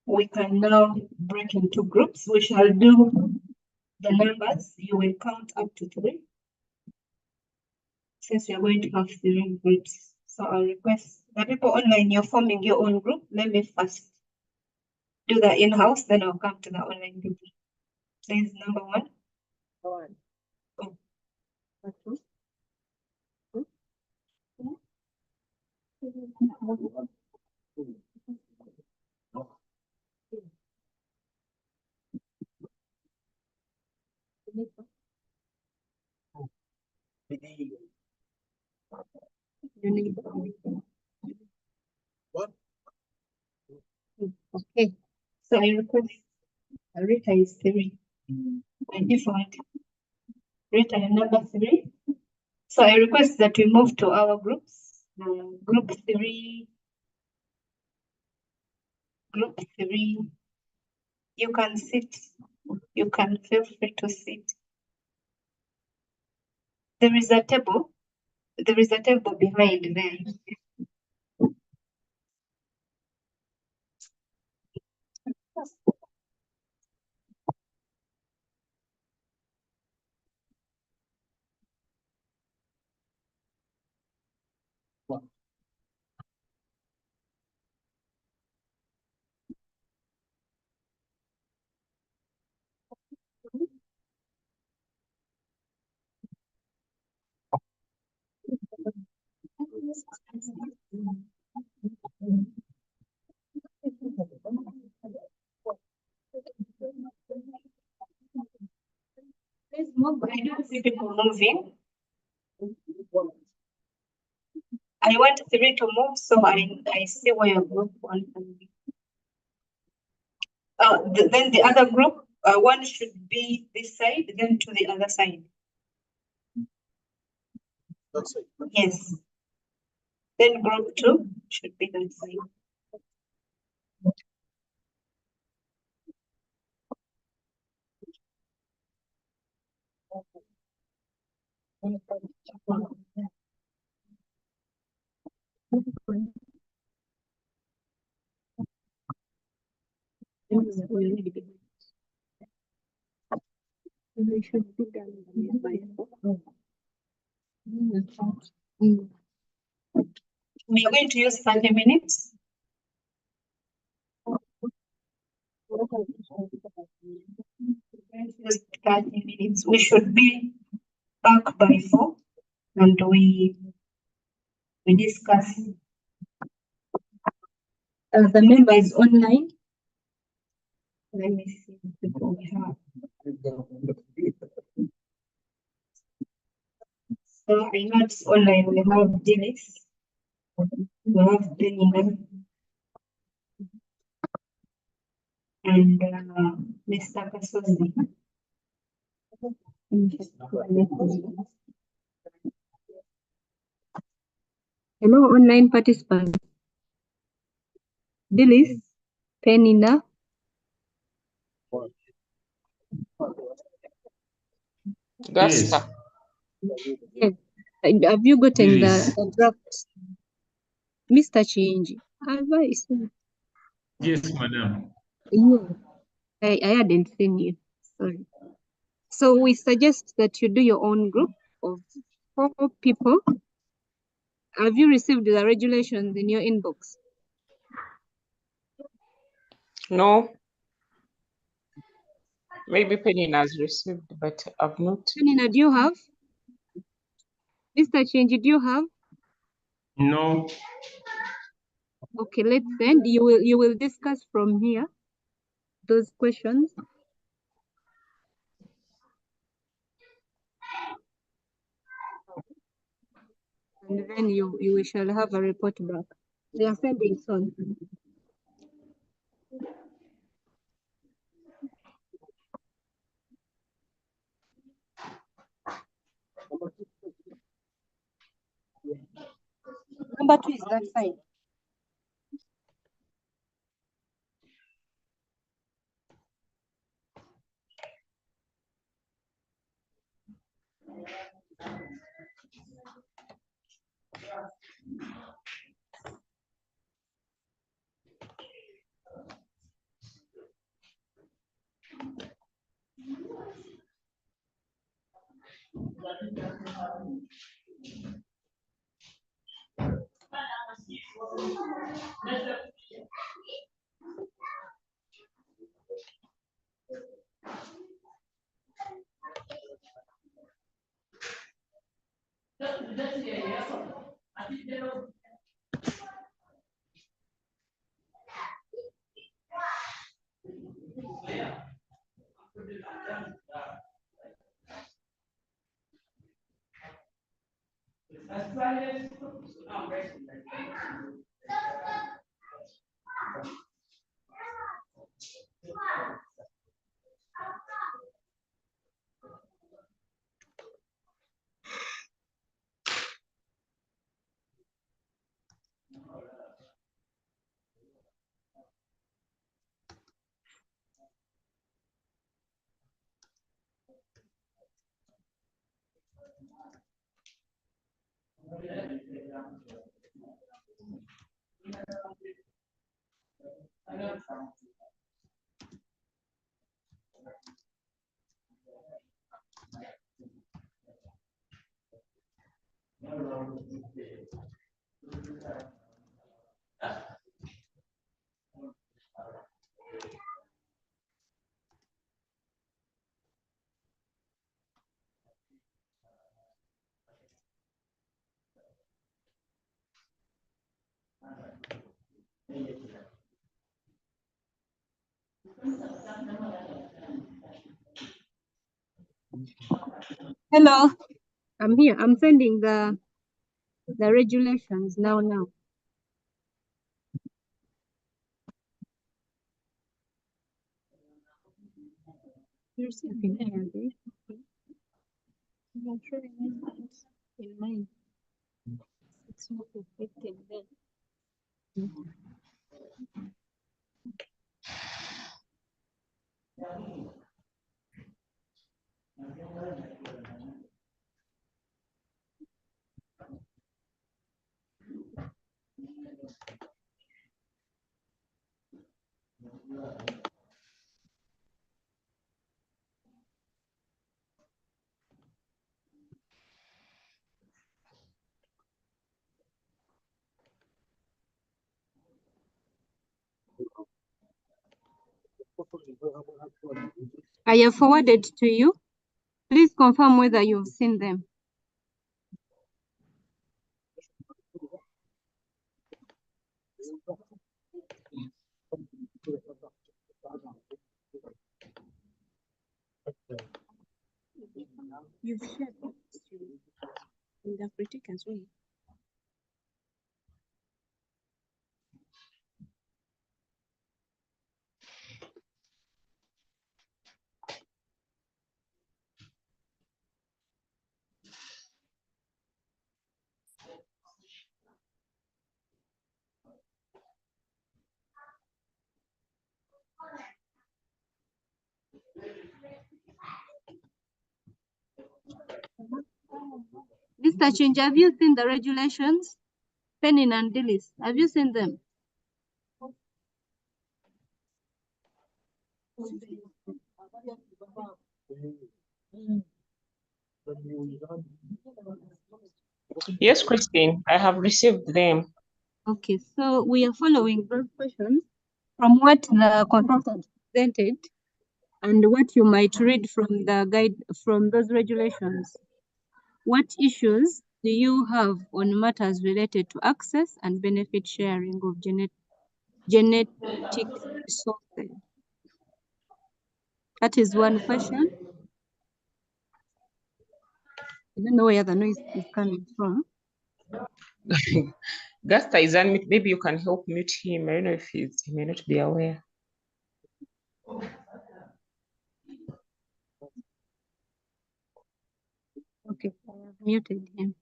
We can now break into groups. We shall do the numbers. You will count up to 3. Since we are going to have 3 groups. So I'll request the people online, you're forming your own group. Let me first do the in-house, then I'll come to the online group. Please, number 1. 1. Oh. 2. What? Okay. So I request Rita is 3. By default, Rita number 3. So I request that we move to our groups. Group 3. Group 3. You can sit. You can feel free to sit. There is a table. There is a table behind there. Please move. I don't see people moving. I want 3 to move, so I see where your group 1 can be. Then the other group, 1 should be this side, then to the other side. That's it. Yes. Then group 2 should be that side. We are going to use 30 minutes. We're going to use 30 minutes. We should be back by 4, and we discuss. The members online. Let me see the people we have. So I know it's online. We have Dennis. We have Penina. And Mr. Kasozi. Hello, online participants. Dillis, Penina. Yes. Yes. Have you gotten Dillis. the draft? Mr. Chinji. Have I seen? Yes, madam. Yeah. I hadn't seen you. Sorry. So we suggest that you do your own group of 4 people. Have you received the regulations in your inbox? No. Maybe Penina has received, but I've not. Penina, do you have? Mr. Chinji, do you have? No. Okay, let's send. You will discuss from here those questions. And then you shall have a report back. They are sending soon. Number 2 is that side. Hello, I'm here. I'm sending the regulations now. You're receiving it, I'm sure in mine. It's not reflecting there. I have forwarded to you. Please confirm whether you've seen them. You've shared in the critique as well. Mr. Chinja, have you seen the regulations? Penin and Dillis, have you seen them? Yes, Christine, I have received them. Okay, so we are following those questions from what the consultant presented and what you might read from the guide from those regulations. What issues do you have on matters related to access and benefit sharing of genetic resources? That is one question. I don't know where the noise is coming from. Gasta is unmute. Maybe you can help mute him. I don't know if he may not be aware. Okay, I have muted him.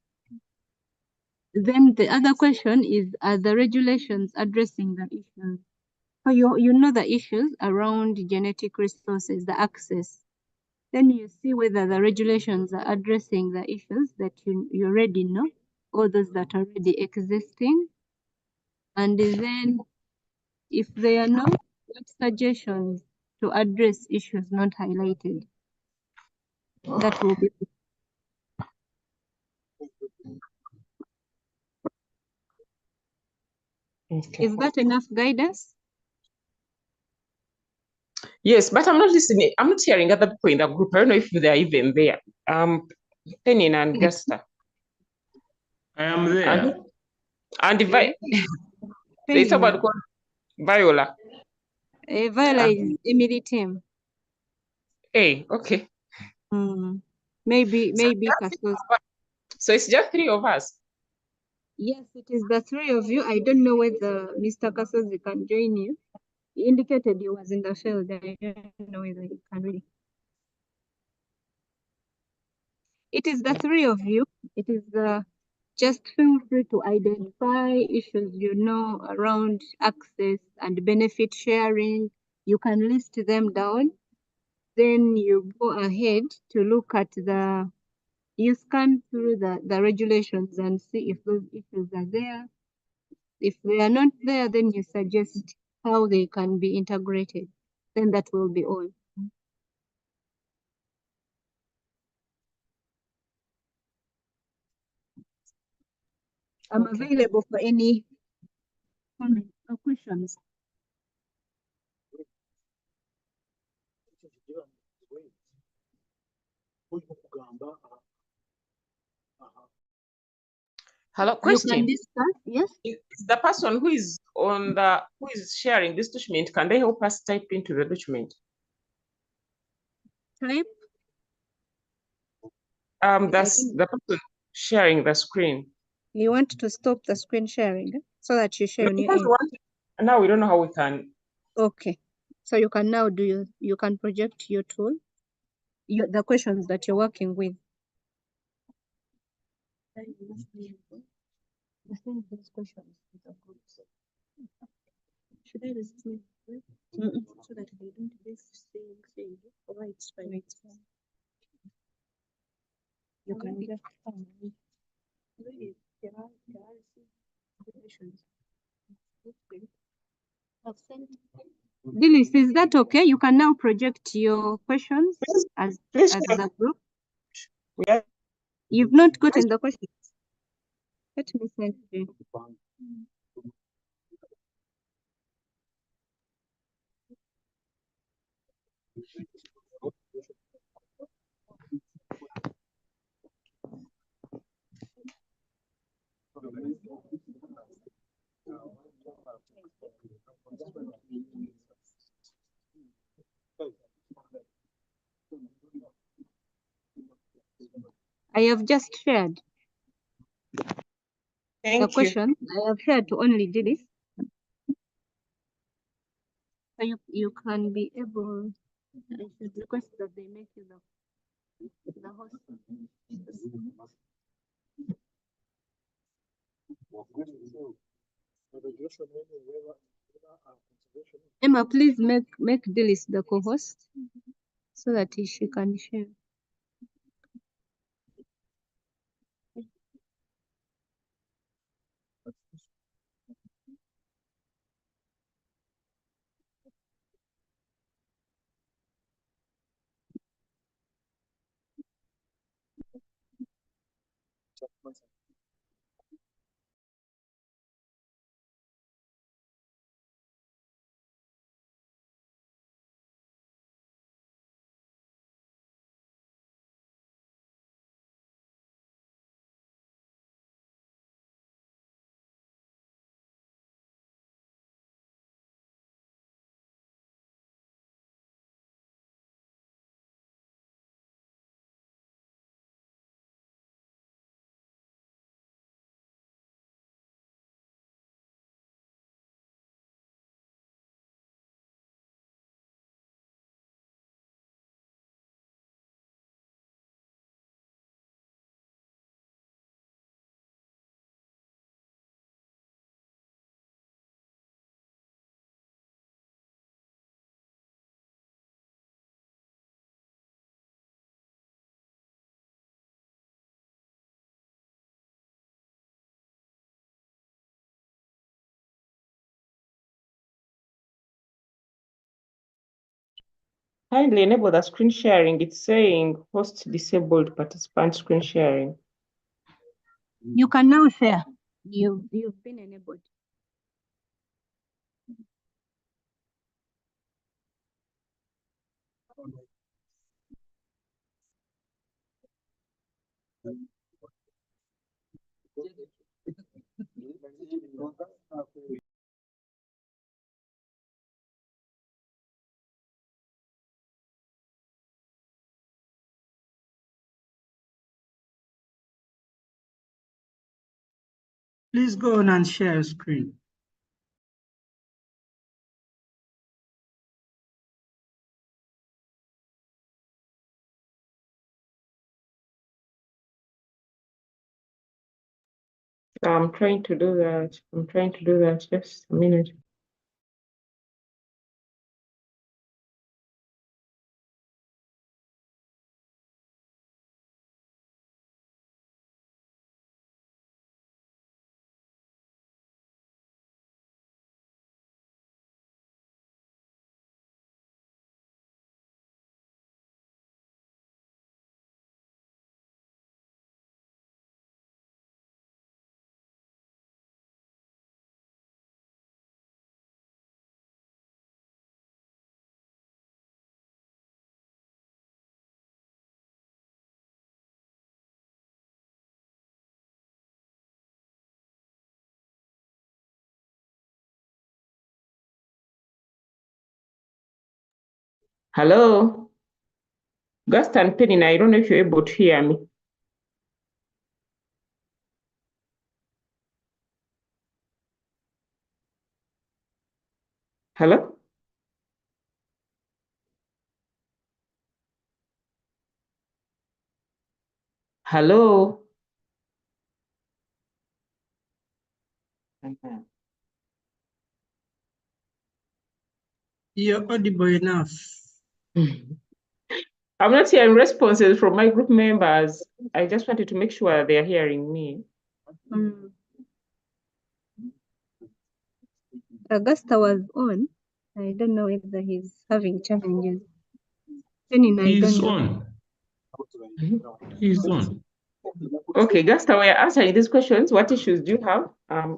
Then the other question is, are the regulations addressing the issues? So you know the issues around genetic resources, the access. Then you see whether the regulations are addressing the issues that you already know, or those that are already existing. And then if there are no, what suggestions to address issues not highlighted? That will be. Okay. Is that enough guidance? Yes, but I'm not listening. I'm not hearing other people in the group. I don't know if they're even there. Penin and Gasta. I am there. And there's Penny, somebody called Viola. Viola is Emily team. Hey, okay. Maybe that's Kasos. So it's just 3 of us. Yes, it is the 3 of you. I don't know whether Mr. Kasozi can join you. He indicated he was in the field. I don't know whether he can really. It is the 3 of you. It is just feel free to identify issues you know around access and benefit sharing. You can list them down. Then you go ahead to look at you scan through the regulations and see if those issues are there. If they are not there, then you suggest how they can be integrated. Then that will be all. I'm available for any comments or questions. Hello, You question. can discuss, yes? Is the person who is sharing this document, can they help us type into the document? Type? That's the person sharing the screen. You want to stop the screen sharing so that you share on your Because end. now we don't know how we can. Okay. So you can now you can project your tool, the questions that you're working with. Those questions to the groups. Should I resist so that they don't this saying or it's fine. It's fine. You can just Dilis, is that okay? You can now project your questions as the group. Yeah. You've not gotten the questions. Let me send you. I have just shared. The question I have shared to only Dilis. So you can be able, I should request that they make you the host. Emma, please make Dilis the co-host so that she can share. kindly enable the screen sharing. It's saying host disabled participant screen sharing. You can now share. You've been enabled. Please go on and share your screen. I'm trying to do that. Just a minute. Hello? Gust and Penny, I don't know if you're able to hear me. Hello? Hello? You're audible enough. I'm not hearing responses from my group members. I just wanted to make sure they're hearing me. Augusta was on. I don't know whether he's having challenges. Penny, I He's don't know. on. He's on. Okay, Gusta, we're answering these questions. What issues do you have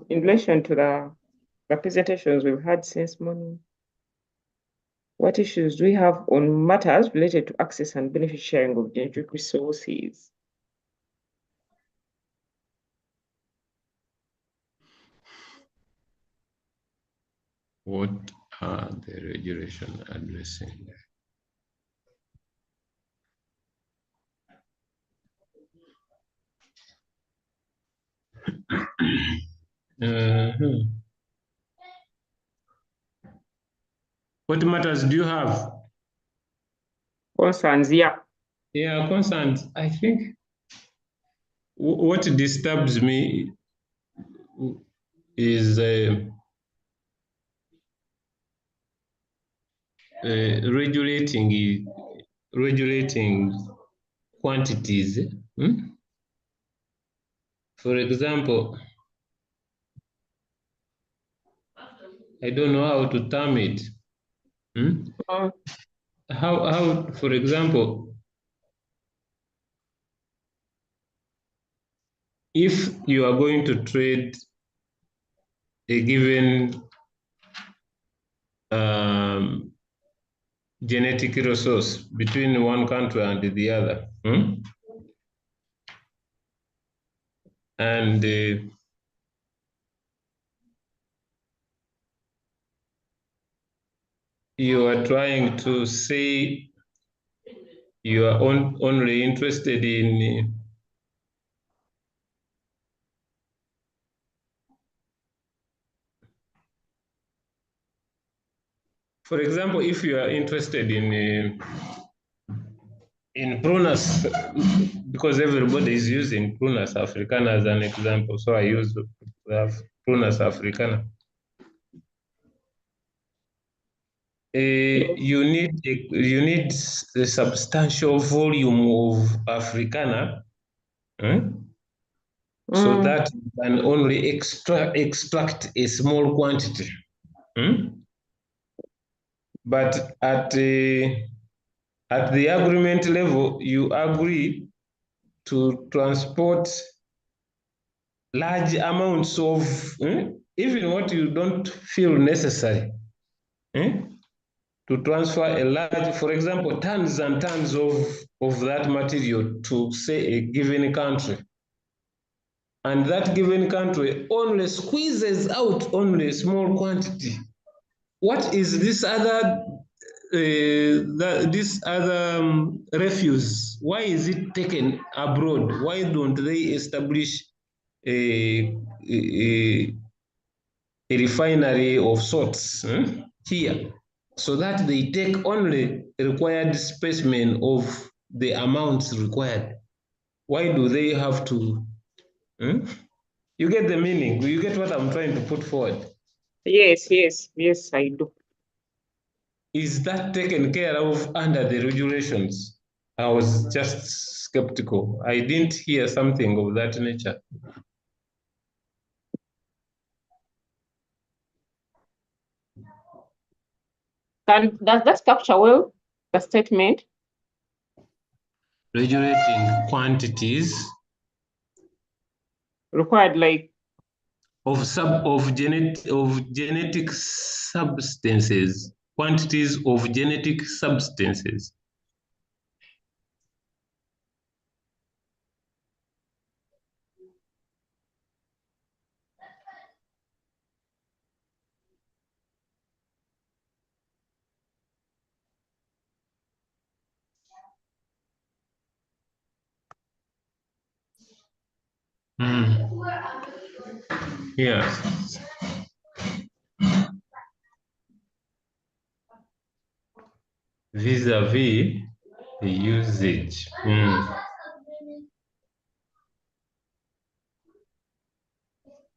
in relation to the representations we've had since morning? What issues do we have on matters related to access and benefit sharing of genetic resources? What are the regulation addressing? What matters do you have? Concerns, yeah. Yeah, concerns. I think what disturbs me is regulating quantities. For example, I don't know how to term it. How, for example, if you are going to trade a given genetic resource between one country and the other, and you are trying to say you are only interested in for example, if you are interested in Prunus, because everybody is using Prunus africana as an example, so I use Prunus africana. You need a substantial volume of africana, so that you can only extract a small quantity. But at At the agreement level, you agree to transport large amounts of even what you don't feel necessary to transfer a large, for example, tons and tons of that material to, say, a given country. And that given country only squeezes out only a small quantity. What is this other refuse? Why is it taken abroad? Why don't they establish a refinery of sorts here, so that they take only required specimen of the amounts required? Why do they have to? You get the meaning? You get what I'm trying to put forward? Yes, I do. Is that taken care of under the regulations? I was just skeptical. I didn't hear something of that nature. Does that capture well the statement? Regulating quantities required, like of genetic substances, quantities of genetic substances. Yes. Vis-a-vis the usage.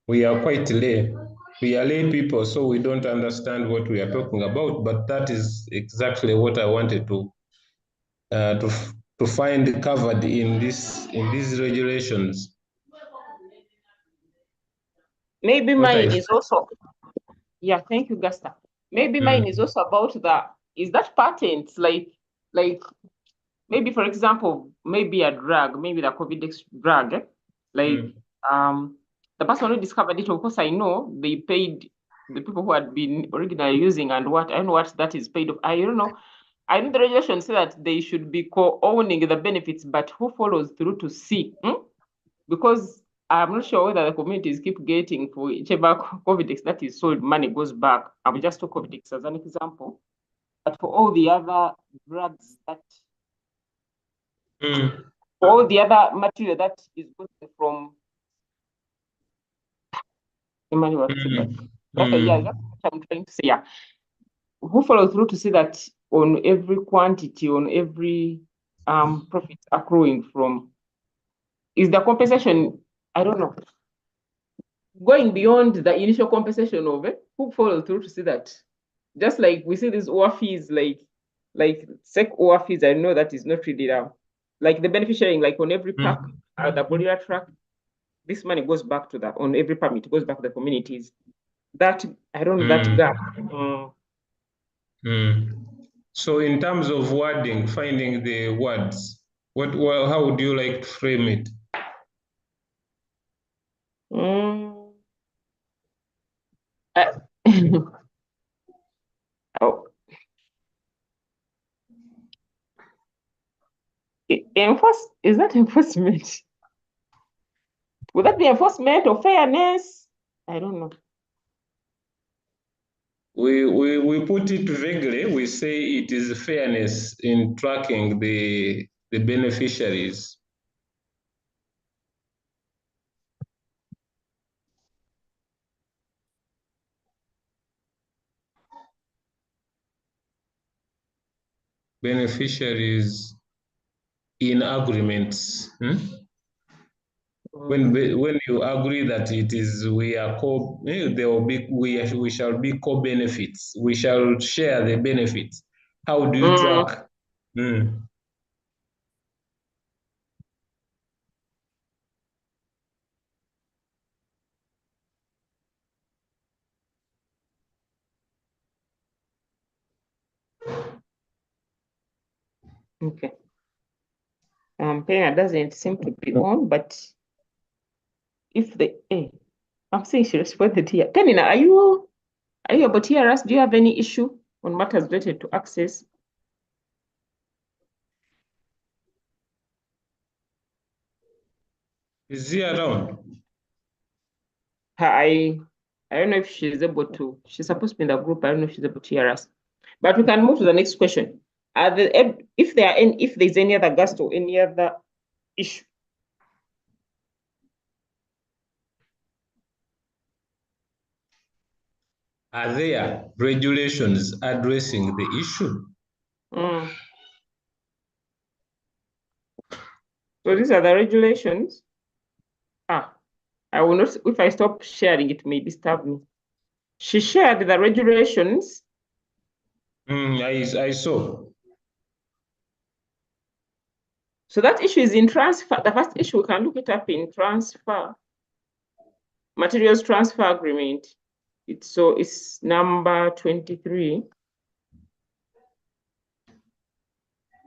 We are quite lay. We are lay people, so we don't understand what we are talking about, but that is exactly what I wanted to find covered in these regulations. Maybe mine is also, yeah, thank you, Gasta. Maybe mine is also about is that patent, like maybe, for example, maybe a drug, maybe the COVID drug, the person who discovered it, of course, I know they paid the people who had been originally using, and what, I don't know what that is paid of. I don't know. I know the regulations say that they should be co-owning the benefits, but who follows through to see? Because I'm not sure whether the communities keep getting for whichever COVID that is sold, money goes back. I will just talk COVID as an example. But for all the other drugs that, for all the other material that is going from Emmanuel, yeah, that's what I'm trying to say. Yeah, who follows through to see that on every quantity, on every profit accruing from, is the compensation, I don't know, going beyond the initial compensation of it, who follows through to see that? Just like we see these OR fees, like SEC OR fees, I know that is not really like the beneficiary, like on every pack, the Bolivia truck, this money goes back to that, on every permit, it goes back to the communities. That, I don't know, that gap. So in terms of wording, finding the words, how would you like to frame it? Is that enforcement? Would that be enforcement or fairness? I don't know. We put it vaguely. We say it is fairness in tracking the beneficiaries. Beneficiaries in agreements. When you agree that it is, we are there will be, we shall be co-benefits. We shall share the benefits. How do you track? Okay. Pena doesn't seem to be on, but if I'm saying she responded here. Penina, are you able to hear us? Do you have any issue on matters related to access? Is he around? I don't know if she's able to. She's supposed to be in the group. I don't know if she's able to hear us. But we can move to the next question. If there's any other guest or any other issue. Are there regulations addressing the issue? So these are the regulations. I will not, if I stop sharing, it may disturb me. She shared the regulations. I saw. So that issue is in transfer. The first issue, we can look it up in transfer, materials transfer agreement. It's number 23.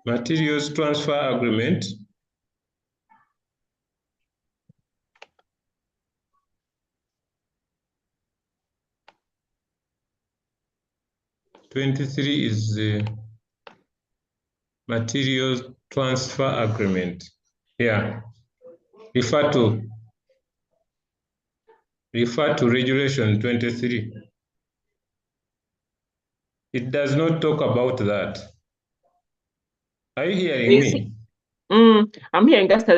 Materials transfer agreement. (23) is the materials transfer agreement. Yeah. Refer to regulation 23. It does not talk about that. Are you hearing me? I'm hearing that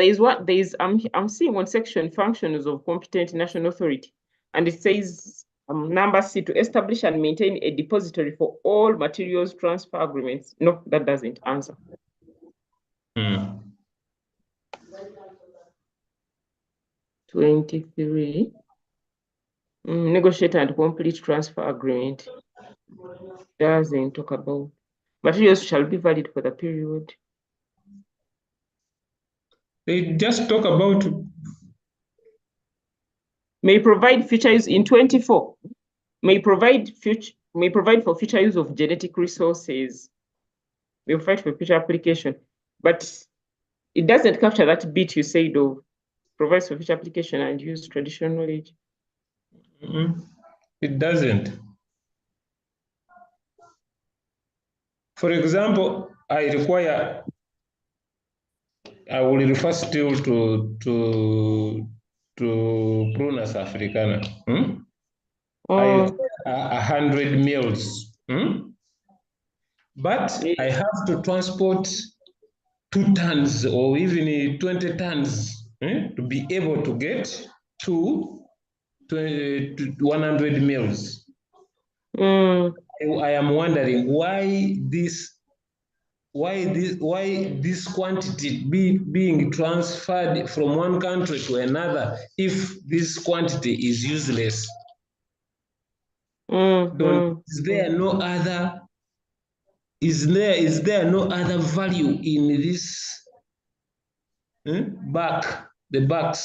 I'm seeing one section, functions of competent national authority, and it says number C, to establish and maintain a depository for all materials transfer agreements. No, that doesn't answer. 23. Negotiate and complete transfer agreement. Doesn't talk about materials shall be valid for the period. They just talk about may provide future use in 24. May provide for future use of genetic resources. May provide for future application, but it doesn't capture that bit you said of provides for future application and use traditional knowledge. It doesn't. For example, I will refer still to Prunus africana. I require 100 meals. But I have to transport 2 tons or even 20 tons to be able to get to 100 meals. I am wondering why this quantity being transferred from one country to another if this quantity is useless. Is there no other value in this the back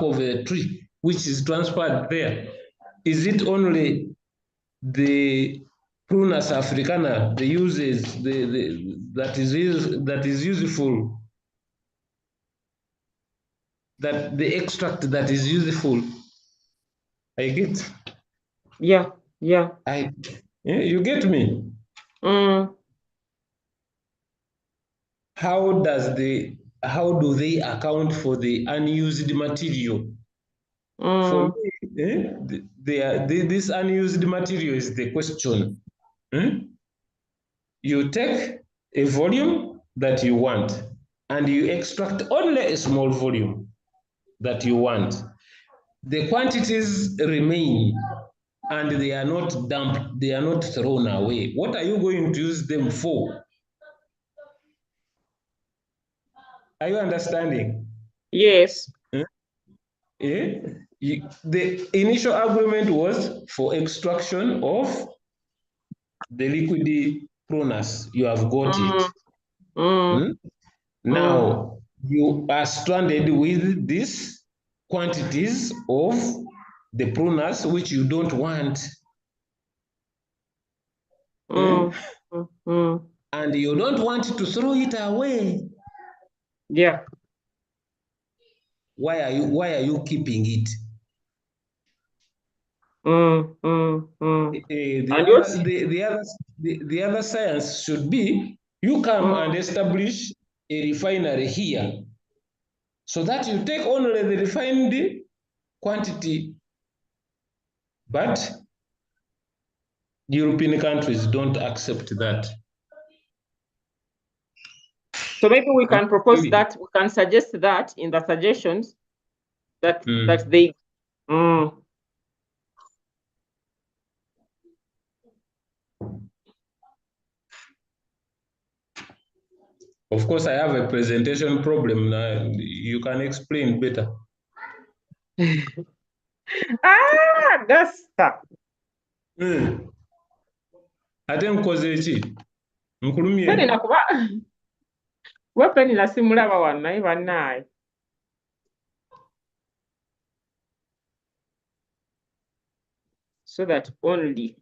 of a tree which is transferred there? Is it only the Prunus africana, the uses that is useful, that the extract that is useful? I get. Yeah. You get me? How do they account for the unused material? For me, this unused material is the question. You take a volume that you want and you extract only a small volume that you want. The quantities remain and they are not dumped, they are not thrown away. What are you going to use them for? Are you understanding? Yes. The initial agreement was for extraction of the liquid Prunus. You have got it. Now you are stranded with these quantities of the Prunus which you don't want. and you don't want to throw it away. Yeah. Why are you keeping it? The other science should be, you come and establish a refinery here, so that you take only the refined quantity. But European countries don't accept that. So maybe we can propose that, we can suggest that in the suggestions that that they Of course, I have a presentation problem now. You can explain better. Gasta. Ate nkoze ki? Nkulumye. Peni nakuba. Wepeni la simulaba wana iba naye. So that only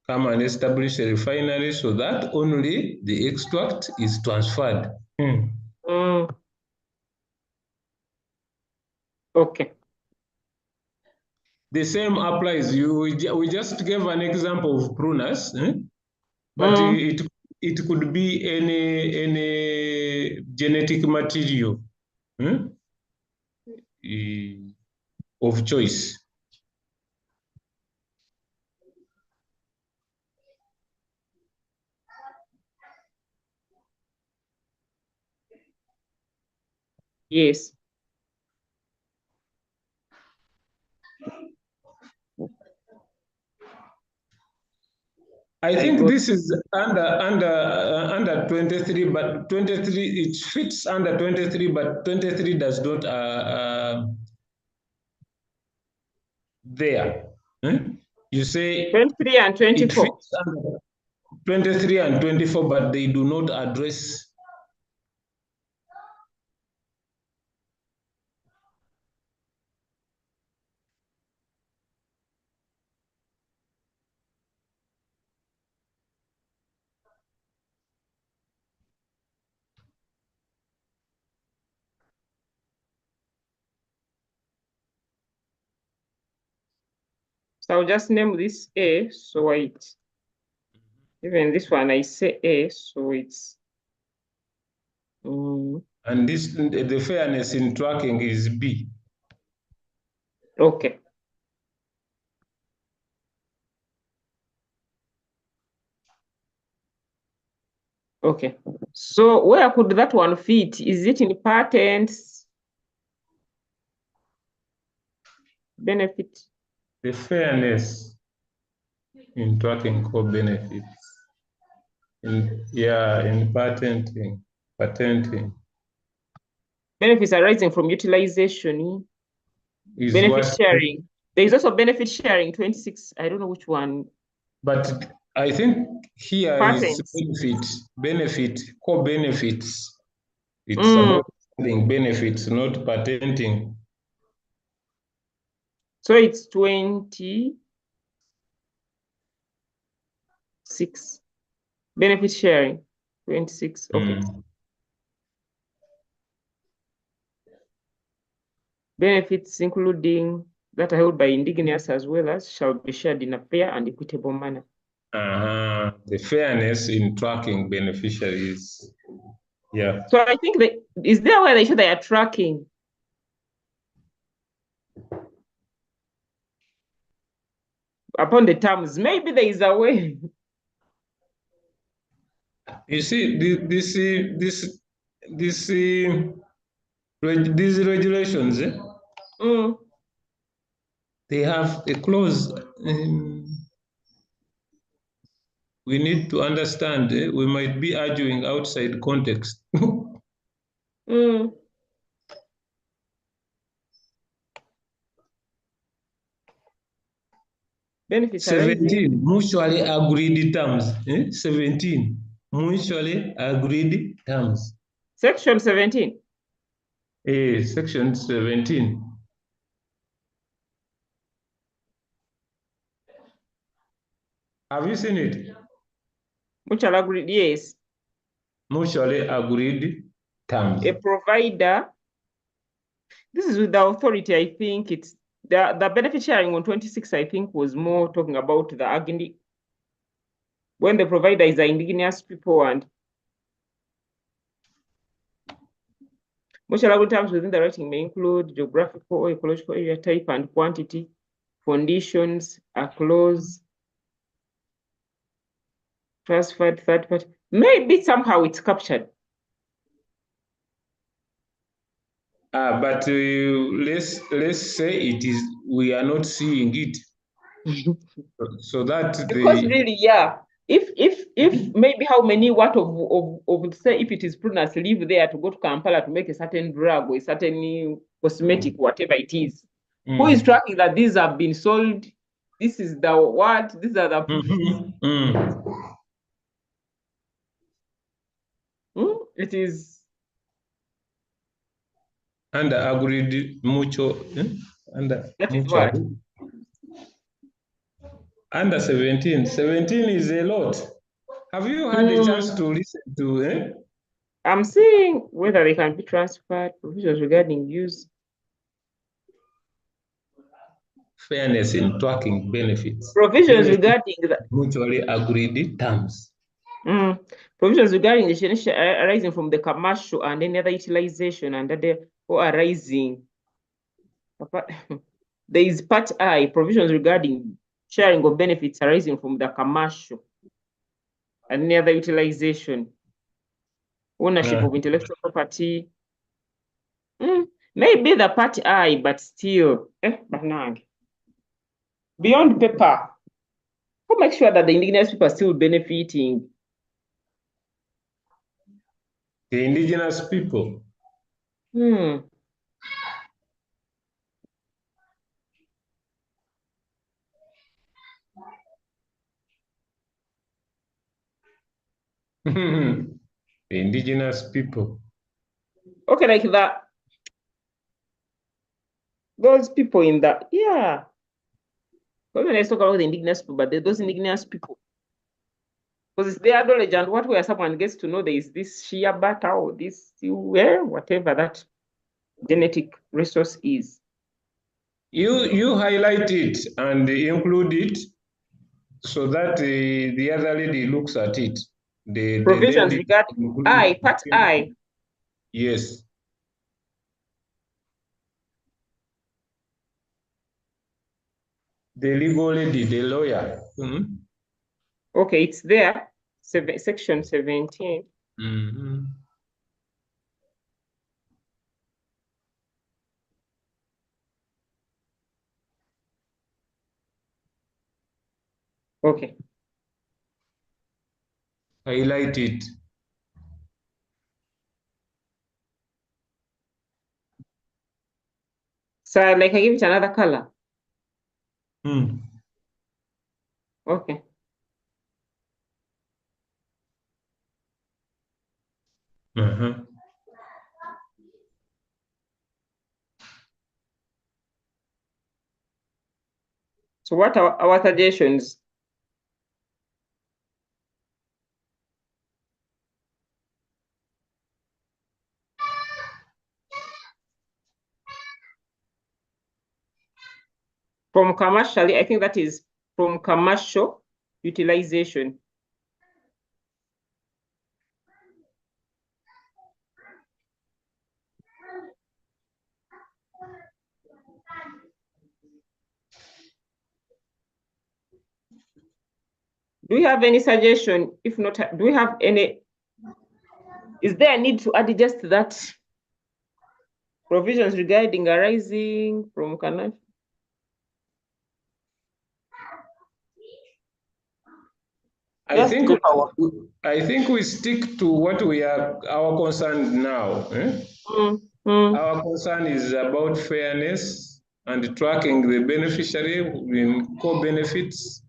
come and establish a refinery so that only the extract is transferred. Okay. The same applies. We just gave an example of pruners, but it could be any genetic material of choice. Yes. I think this is under 23, but 23 it fits under 23, but 23 does not there. You say 23 and 24. It fits under 23 and 24, but they do not address. So I'll just name this A, so it's even this one I say A, so it's and this the fairness in tracking is B. Okay. Okay. So where could that one fit? Is it in patents? Benefit? The fairness in tracking core benefits. In patenting. Benefits arising from utilization. Benefit sharing. There is also benefit sharing, 26. I don't know which one. But I think here is benefit, core benefits. It's about having benefits, not patenting. So it's 26. Benefit sharing, 26. Okay. Benefits including that are held by indigenous as well as shall be shared in a fair and equitable manner. The fairness in tracking beneficiaries. Yeah. So I think is there a way they show they are tracking? Upon the terms, maybe there is a way. You see, these regulations, they have a clause. We need to understand. We might be arguing outside context. Benefits 17 mutually agreed terms. 17 mutually agreed terms. Section 17. Section 17. Have you seen it? Mutual agreed, yes. Mutually agreed terms. A provider, this is with the authority, I think it's the benefit sharing on 26, I think, was more talking about the when the provider is the indigenous people, and mutual agreed terms within the writing may include geographical or ecological area type and quantity, conditions, a clause, transferred third party. Maybe somehow it's captured. But let's say it is, we are not seeing it. So that Because really, yeah, if maybe how many what of say if it is prudence live there to go to Kampala to make a certain drug or a certain cosmetic, whatever it is, who is tracking that these have been sold? This is the what? These are the it is under agreed mutual under that is mutual. what? Under 17. 17 is a lot. Have you had a chance to listen to I'm seeing whether they can be transferred, provisions regarding use. Fairness in tracking benefits. Provisions regarding the mutually agreed terms. Provisions regarding the arising from the commercial and any other utilization and the or arising. There is part I, provisions regarding sharing of benefits arising from the commercial and any other utilization, ownership of intellectual property. Maybe the part I, but still, beyond paper, who makes sure that the indigenous people are still benefiting? The indigenous people. The indigenous people. Okay, like that. Those people in that, yeah. When let's talk about the indigenous people, but those indigenous people, because it's their knowledge and what where someone gets to know there is this shea butter or this whatever that genetic resource is. You highlight it and include it so that the other lady looks at it. The Provisions regarding part I. Yes. The legal lady, the lawyer. Okay, it's there. Section 17. Okay. Highlight it. So like I give it another color. Okay. So what are our suggestions? From commercially, I think that is from commercial utilization. Do we have any suggestion? If not, do we have any? Is there a need to add just that? Provisions regarding arising from commercial. I think we stick to what we are our concern now. Our concern is about fairness and tracking the beneficiary in core benefits.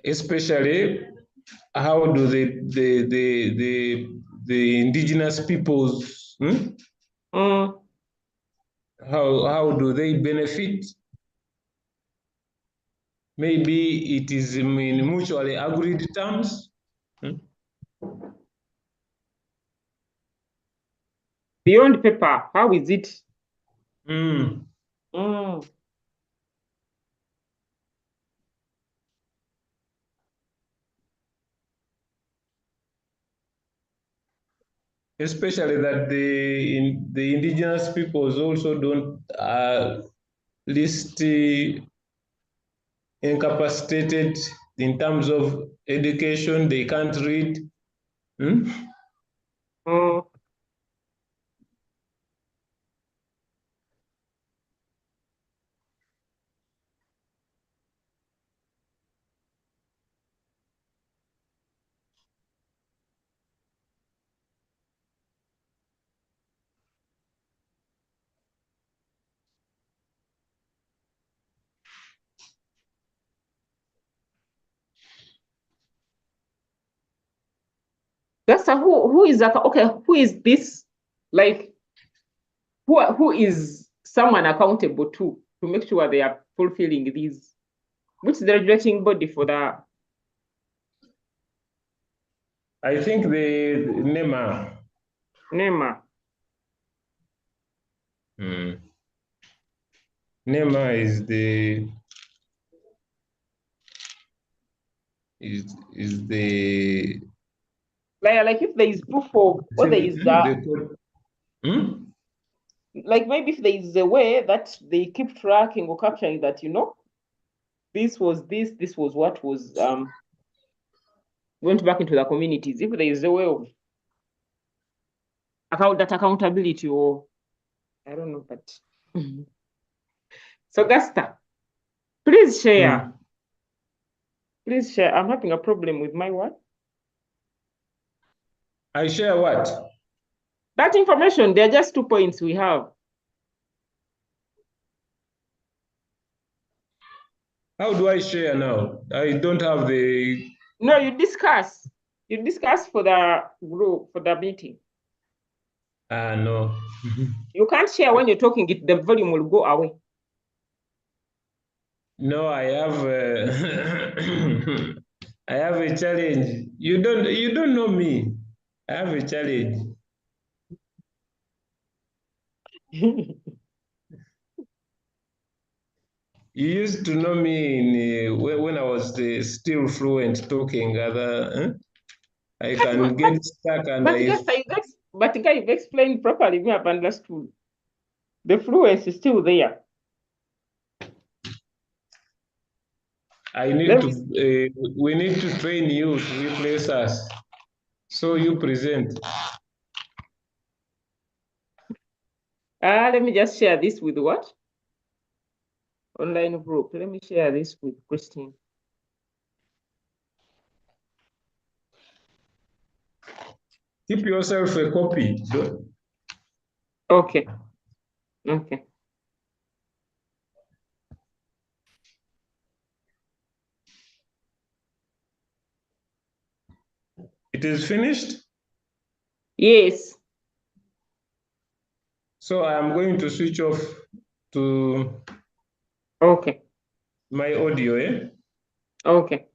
Especially how do the indigenous peoples, how do they benefit? Maybe it is in mutually agreed terms. Beyond paper, how is it? Especially that the indigenous peoples also don't least incapacitated in terms of education, they can't read. That's who is that? Okay, who is this? Like, who is someone accountable to make sure they are fulfilling these? Which is the regulating body for that? I think the NEMA. NEMA. NEMA is the like if there is proof of or there is that. Like maybe if there is a way that they keep tracking or capturing that, you know, this was what was went back into the communities. If there is a way of that accountability, or I don't know, but so Gasta, please share. Please share. I'm having a problem with my what? I share what? That information. There are just 2 points we have. How do I share now? I don't have the. No, you discuss. You discuss for the group, for the meeting. No. You can't share when you're talking. The volume will go away. No, I have. I have a challenge. You don't know me. I have a challenge. You used to know me when I was still fluent talking. I can get stuck and but guys, you've explained properly. Me have understood. The fluency is still there. I need to. We need to train you to replace us. So you present. Let me just share this with what? Online group. Let me share this with Christine. Keep yourself a copy. Okay. Okay. It is finished? Yes. So I am going to switch off to my audio, Okay.